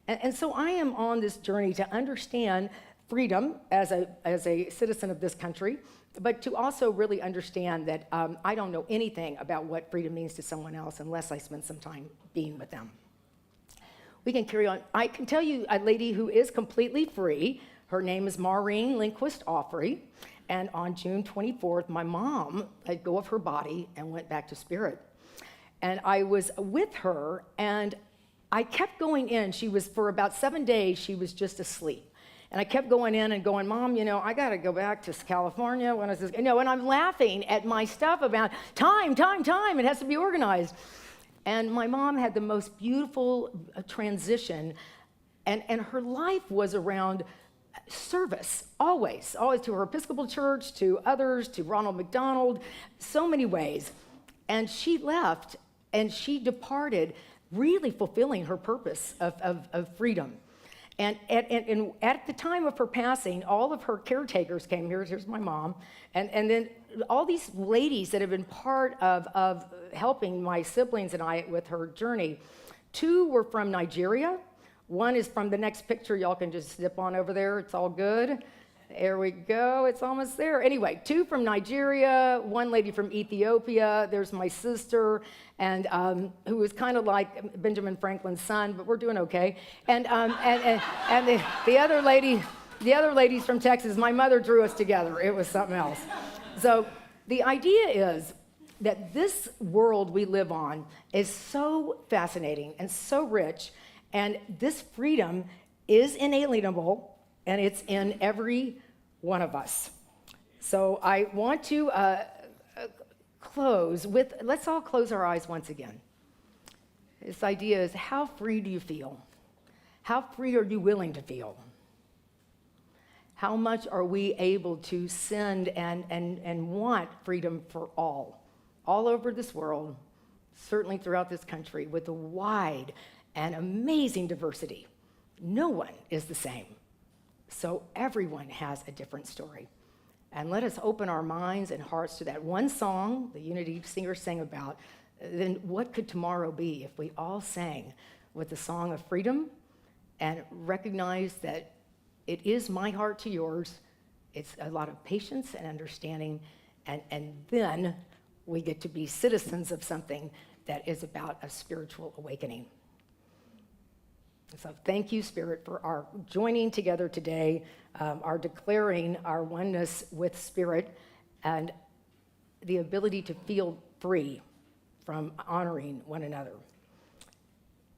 And so I am on this journey to understand freedom as a citizen of this country, but to also really understand that I don't know anything about what freedom means to someone else unless I spend some time being with them. We can carry on. I can tell you a lady who is completely free. Her name is Maureen Lindquist Offrey. And on June 24th, my mom let go of her body and went back to spirit. And I was with her, and I kept going in. She was, for about 7 days, she was just asleep. And I kept going in and going, Mom, you know, I got to go back to California. When is this? You know, and I'm laughing at my stuff about time. It has to be organized. And my mom had the most beautiful transition, and her life was around service, always to her Episcopal church, to others, to Ronald McDonald, so many ways. And she left, and she departed, really fulfilling her purpose of freedom. And at the time of her passing, all of her caretakers came here. Here's my mom. And then all these ladies that have been part of helping my siblings and I with her journey. 2 were from Nigeria. 1 is from the next picture. Y'all can just zip on over there. It's all good. There we go. It's almost there. Anyway, 2 from Nigeria, 1 lady from Ethiopia. There's my sister, and who was kind of like Benjamin Franklin's son, but we're doing okay. And the other ladies from Texas. My mother drew us together. It was something else. So the idea is that this world we live on is so fascinating and so rich, and this freedom is inalienable. And it's in every one of us. So I want to close with, let's all close our eyes once again. This idea is, how free do you feel? How free are you willing to feel? How much are we able to send and want freedom for all over this world, certainly throughout this country, with a wide and amazing diversity? No one is the same. So everyone has a different story. And let us open our minds and hearts to that one song the Unity singers sang about. Then what could tomorrow be if we all sang with the song of freedom and recognize that it is my heart to yours. It's a lot of patience and understanding. And then we get to be citizens of something that is about a spiritual awakening. So thank you, Spirit, for our joining together today, our declaring our oneness with Spirit, and the ability to feel free from honoring one another.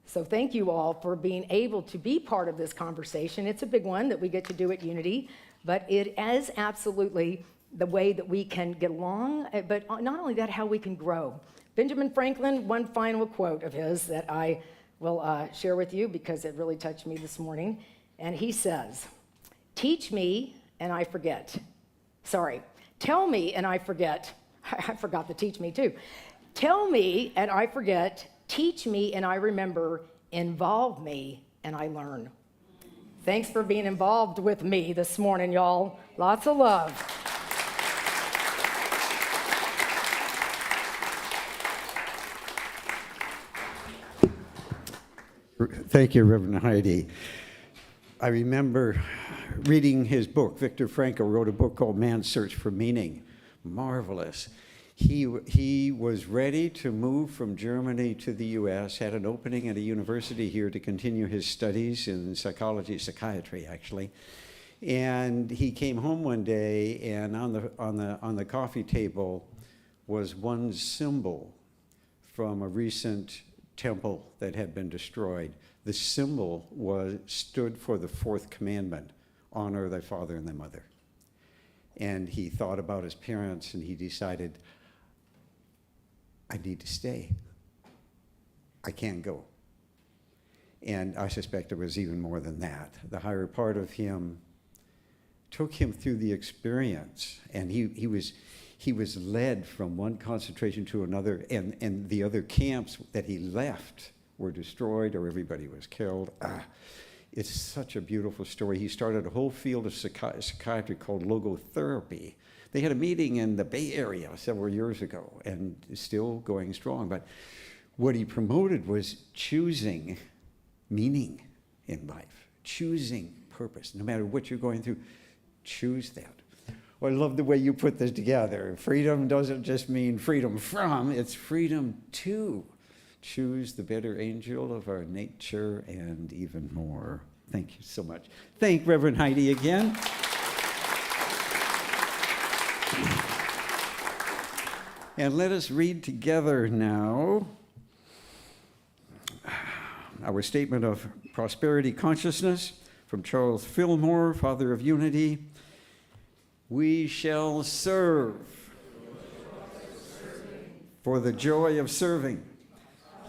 So thank you all for being able to be part of this conversation. It's a big one that we get to do at Unity, but it is absolutely the way that we can get along, but not only that, how we can grow. Benjamin Franklin, one final quote of his that I will share with you because it really touched me this morning. And he says, teach me and I forget. Tell me and I forget. I forgot to teach me too. Tell me and I forget. Teach me and I remember. Involve me and I learn. Thanks for being involved with me this morning, y'all. Lots of love. Thank you, Reverend Heidi. I remember reading his book. Viktor Frankl wrote a book called Man's Search for Meaning. Marvelous. He was ready to move from Germany to the U.S., had an opening at a university here to continue his studies in psychiatry, actually. And he came home one day, and on the coffee table was one symbol from a recent temple that had been destroyed. The symbol stood for the fourth commandment: honor thy father and thy mother. And he thought about his parents, and he decided, I need to stay. I can't go. And I suspect it was even more than that. The higher part of him took him through the experience, and he was led from one concentration to another, and the other camps that he left were destroyed or everybody was killed. It's such a beautiful story. He started a whole field of psychiatry called logotherapy. They had a meeting in the Bay Area several years ago, and it's still going strong. But what he promoted was choosing meaning in life, choosing purpose. No matter what you're going through, choose that. Well, I love the way you put this together. Freedom doesn't just mean freedom from, it's freedom to choose the better angel of our nature and even more. Thank you so much. Thank Reverend Heidi again. And let us read together now our statement of prosperity consciousness from Charles Fillmore, Father of Unity. We shall serve for the joy of serving.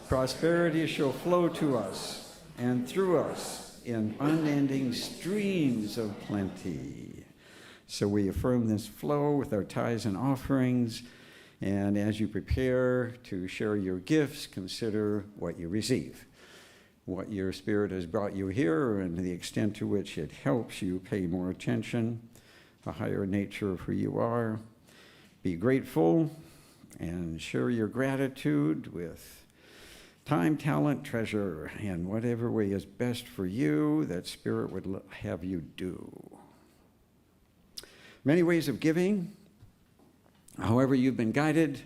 Prosperity shall flow to us and through us in unending streams of plenty. So we affirm this flow with our tithes and offerings. And as you prepare to share your gifts, consider what you receive, what your Spirit has brought you here, and the extent to which it helps you pay more attention, a higher nature of who you are. Be grateful and share your gratitude with time, talent, treasure, and whatever way is best for you that Spirit would have you do. Many ways of giving. However you've been guided,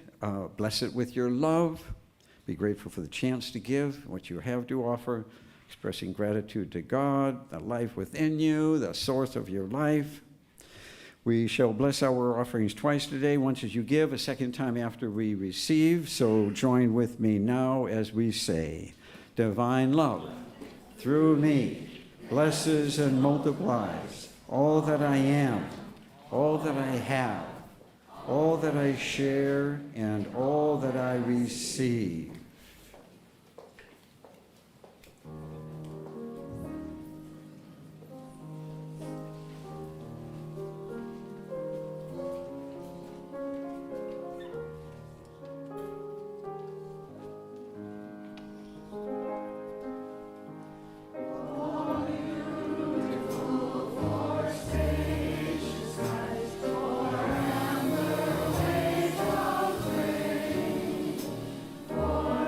bless it with your love. Be grateful for the chance to give, what you have to offer, expressing gratitude to God, the life within you, the source of your life. We shall bless our offerings twice today, once as you give, a second time after we receive. So join with me now as we say, divine love through me blesses and multiplies all that I am, all that I have, all that I share, and all that I receive. For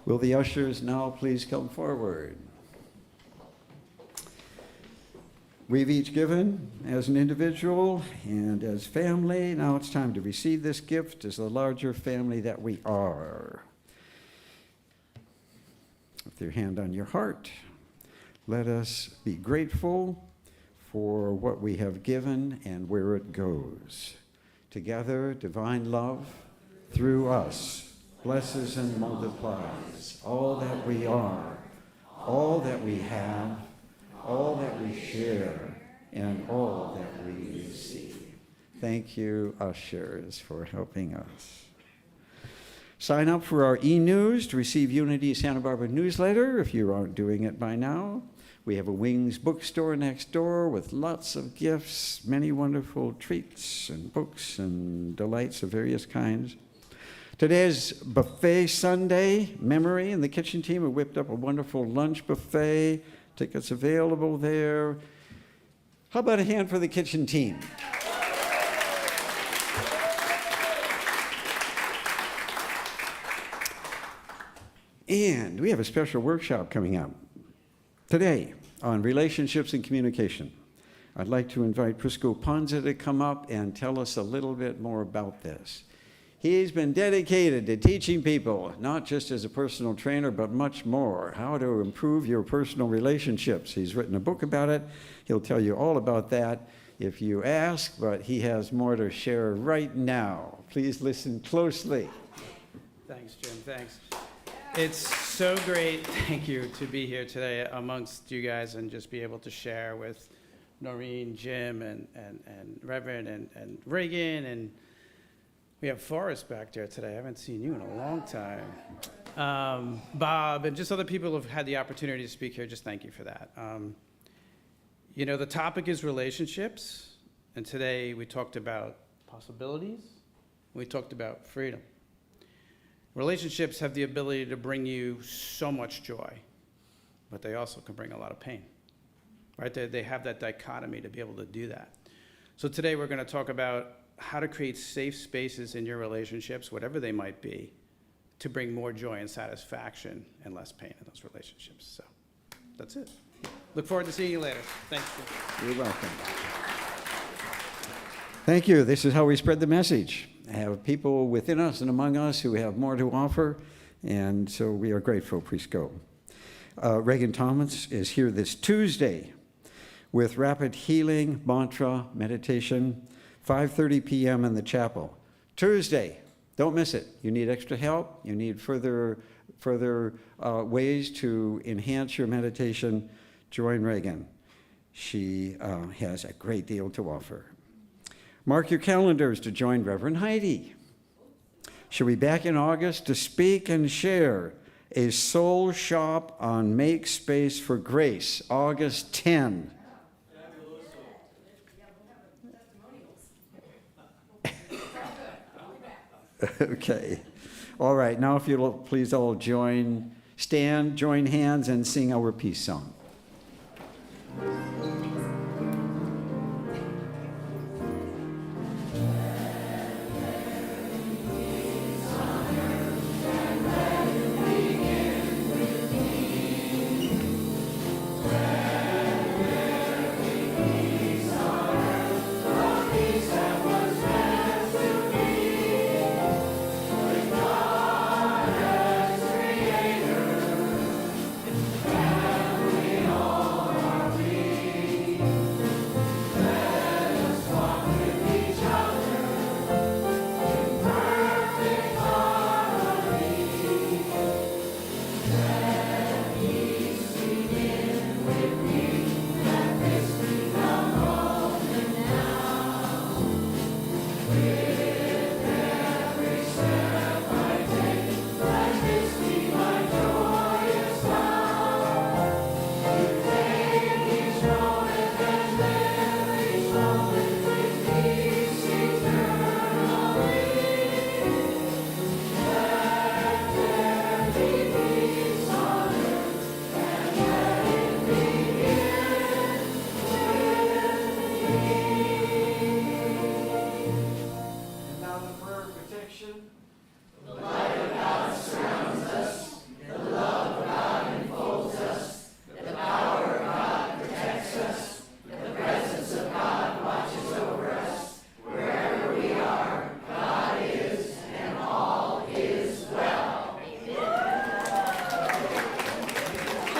Will the ushers now please come forward? We've each given as an individual and as family. Now it's time to receive this gift as the larger family that we are. With your hand on your heart, let us be grateful for what we have given and where it goes. Together, divine love through us blesses and multiplies all that we are, all that we have, all that we share, and all that we receive. Thank you, ushers, for helping us. Sign up for our e-news to receive Unity Santa Barbara newsletter if you aren't doing it by now. We have a Wings bookstore next door with lots of gifts, many wonderful treats and books and delights of various kinds. Today is Buffet Sunday memory, and the kitchen team have whipped up a wonderful lunch buffet. Tickets available there. How about a hand for the kitchen team? And we have a special workshop coming up today on relationships and communication. I'd like to invite Prisco Ponza to come up and tell us a little bit more about this. He's been dedicated to teaching people, not just as a personal trainer, but much more, how to improve your personal relationships. He's written a book about it. He'll tell you all about that if you ask, but he has more to share right now. Please listen closely. Thanks, Jim. Thanks. It's so great, thank you, to be here today amongst you guys and just be able to share with Noreen, Jim, and Reverend, and Reagan, and we have Forrest back there today. I haven't seen you in a long time. Bob, and just other people who've had the opportunity to speak here, just thank you for that. You know, the topic is relationships, and today we talked about possibilities, we talked about freedom. Relationships have the ability to bring you so much joy, but they also can bring a lot of pain, right? They have that dichotomy to be able to do that. So today we're going to talk about how to create safe spaces in your relationships, whatever they might be, to bring more joy and satisfaction and less pain in those relationships. So that's it. Look forward to seeing you later. Thank you. You're welcome. Thank you. This is how we spread the message. Have people within us and among us who have more to offer, and so we are grateful. Please go. Reagan Thomas is here this Tuesday with Rapid Healing Mantra Meditation, 5:30 p.m. in the chapel. Tuesday, don't miss it. You need extra help. You need further ways to enhance your meditation. Join Reagan. She has a great deal to offer. Mark your calendars to join Reverend Heidi. She'll be back in August to speak and share a soul shop on Make Space for Grace, August 10. Okay. All right. Now if you'll please all stand, join hands, and sing our peace song.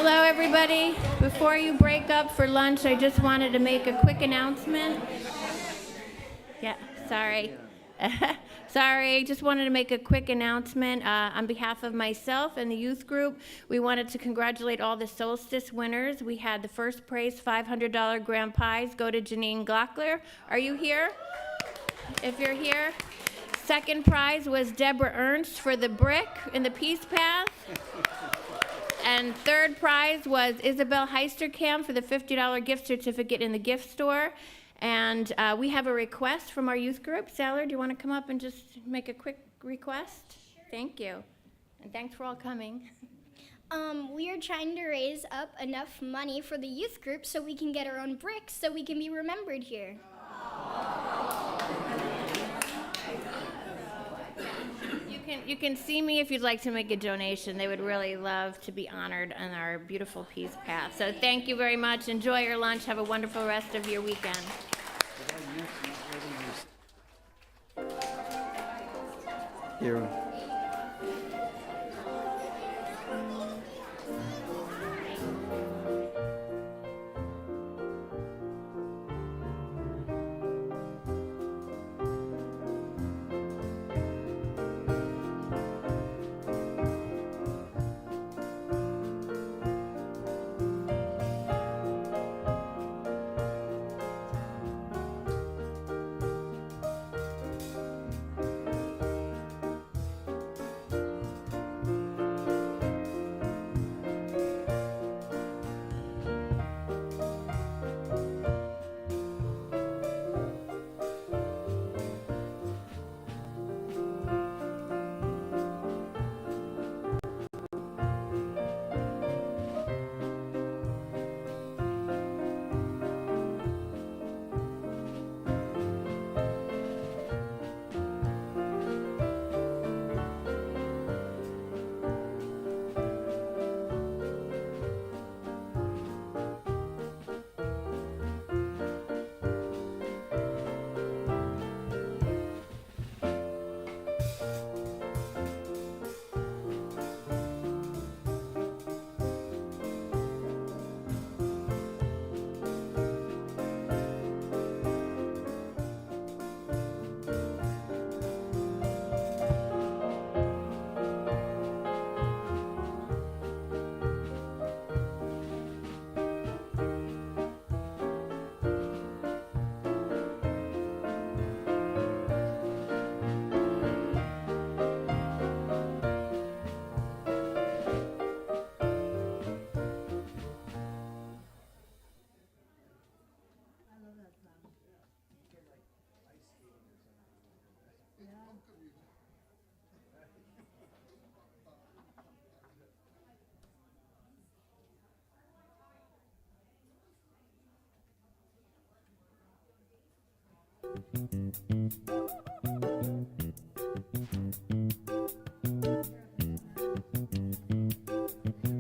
Hello, everybody. Before you break up for lunch, I just wanted to make a quick announcement. Yeah, sorry. Sorry, just wanted to make a quick announcement on behalf of myself and the youth group. We wanted to congratulate all the Solstice winners. We had the first prize $500 grand prize go to Janine Glockler. Are you here? If you're here. Second prize was Deborah Ernst for the brick in the Peace Path. And third prize was Isabel Heisterkamp for the $50 gift certificate in the gift store. And we have a request from our youth group. Sailor, do you want to come up and just make a quick request? Thank you. And thanks for all coming. We are trying to raise up enough money for the youth group so we can get our own bricks so we can be remembered here. You can see me if you'd like to make a donation. They would really love to be honored on our beautiful Peace Path. So thank you very much. Enjoy your lunch. Have a wonderful rest of your weekend. Here.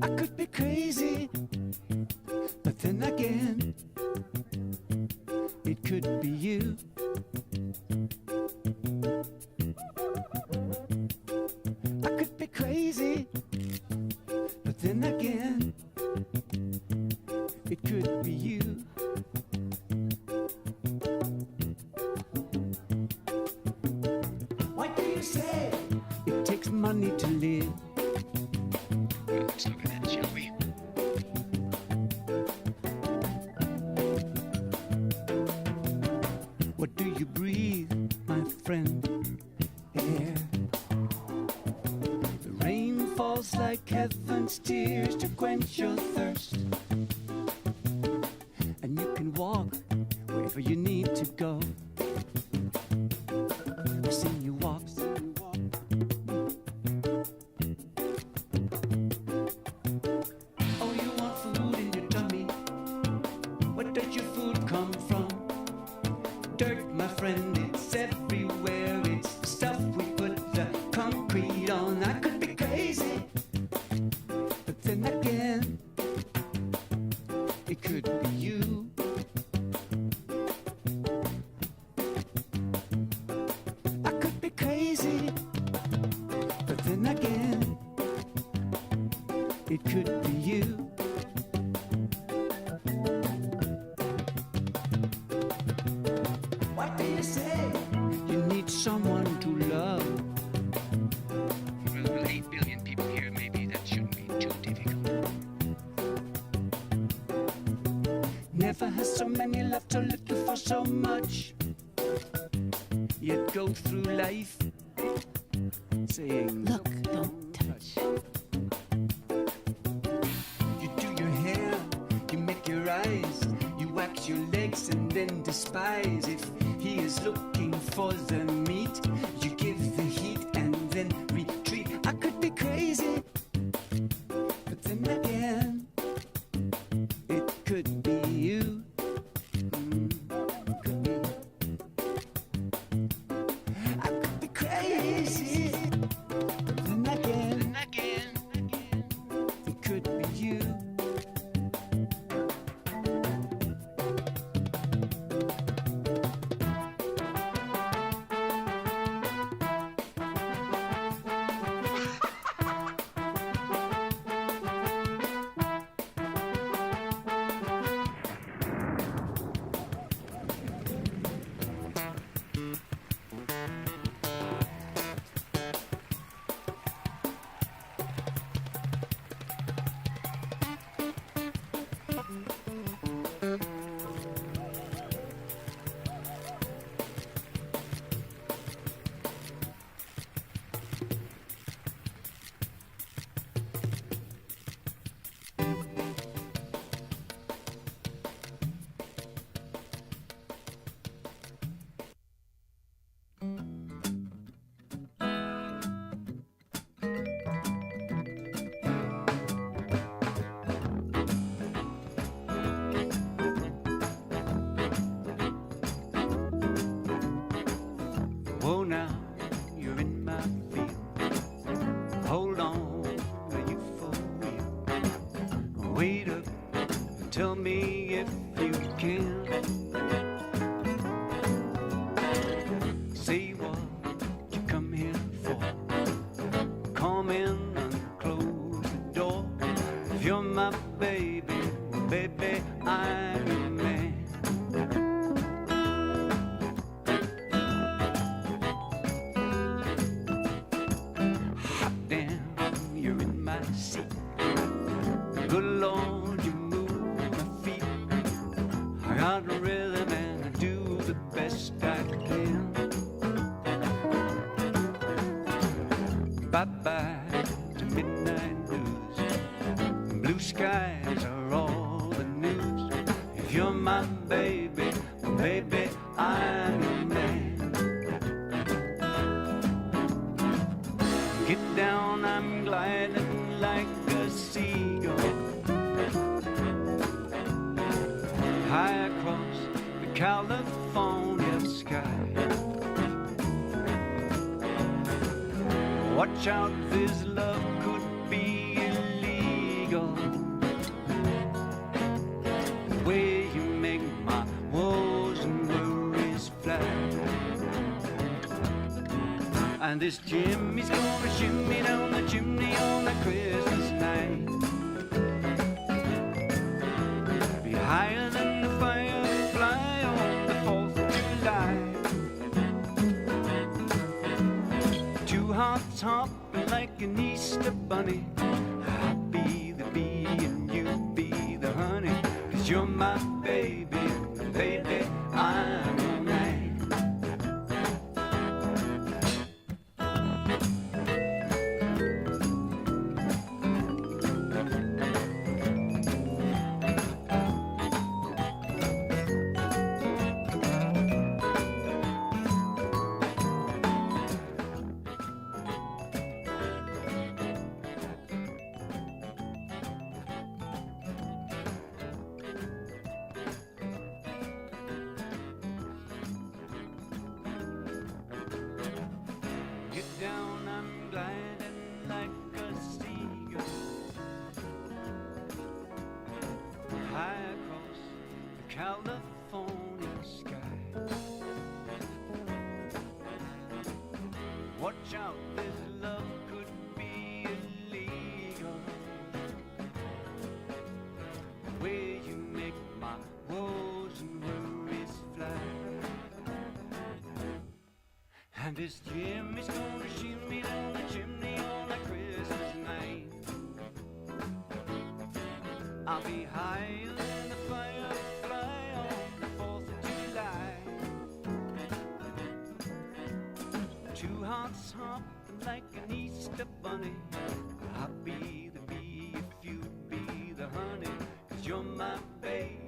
I could be crazy, but then again, it could be you. I could be crazy, but then again, it could be you. What do you say? It takes money to live. Let's look at that, shall we? What do you breathe, my friend? Air. The rain falls like heaven's tears to quench your thirst. And you can walk wherever you need to go. I've seen you walk. Oh, you want food in your tummy? Where does your food come from? Dirt, my friend, it's everywhere. It's the stuff we put the concrete on. I could be crazy, but then again, it could be you. never had so many left or looking for so much. Yet go through life saying, Look, don't touch. You do your hair, you make your eyes, you wax your legs and then despise. If he is looking for the meat, you give the heat and then retreat. I could be crazy, but then again, it could be you. Could be. I could be crazy, but then again, it could be you. Whoa, now you're in my field. Hold on, are you for real? Wait up, tell me if you can. Say what you come here for. Come in and close the door. If you're my baby, well, baby, I'm your man. You're in my seat. Good Lord, you move my feet. I got a rhythm and I do the best I can. Bye-bye to midnight blues. Blue skies are all the news. If you're my baby, well, baby, I'm your man. Get down, I'm gliding like a seagull, high across the California sky. Watch out, this love could be illegal. The way you make my woes and worries fly. And this Jimmy's gonna shimmy down the chimney on that Christmas night. Be higher than the firefly on the 4th of July. Two hearts hopping like an Easter bunny. I'll be the bee and you be the honey. 'Cause you're my baby, baby, I'm your man. Get down, I'm gliding like a seagull, high across the California sky. Watch out, this love could be illegal. The way you make my woes and worries fly. And this Jimmy's gonna shimmy down the chimney on that Christmas night. I'll be higher than the firefly heart's humping like an Easter bunny. I'll be the bee if you'd be the honey, 'cause you're my baby.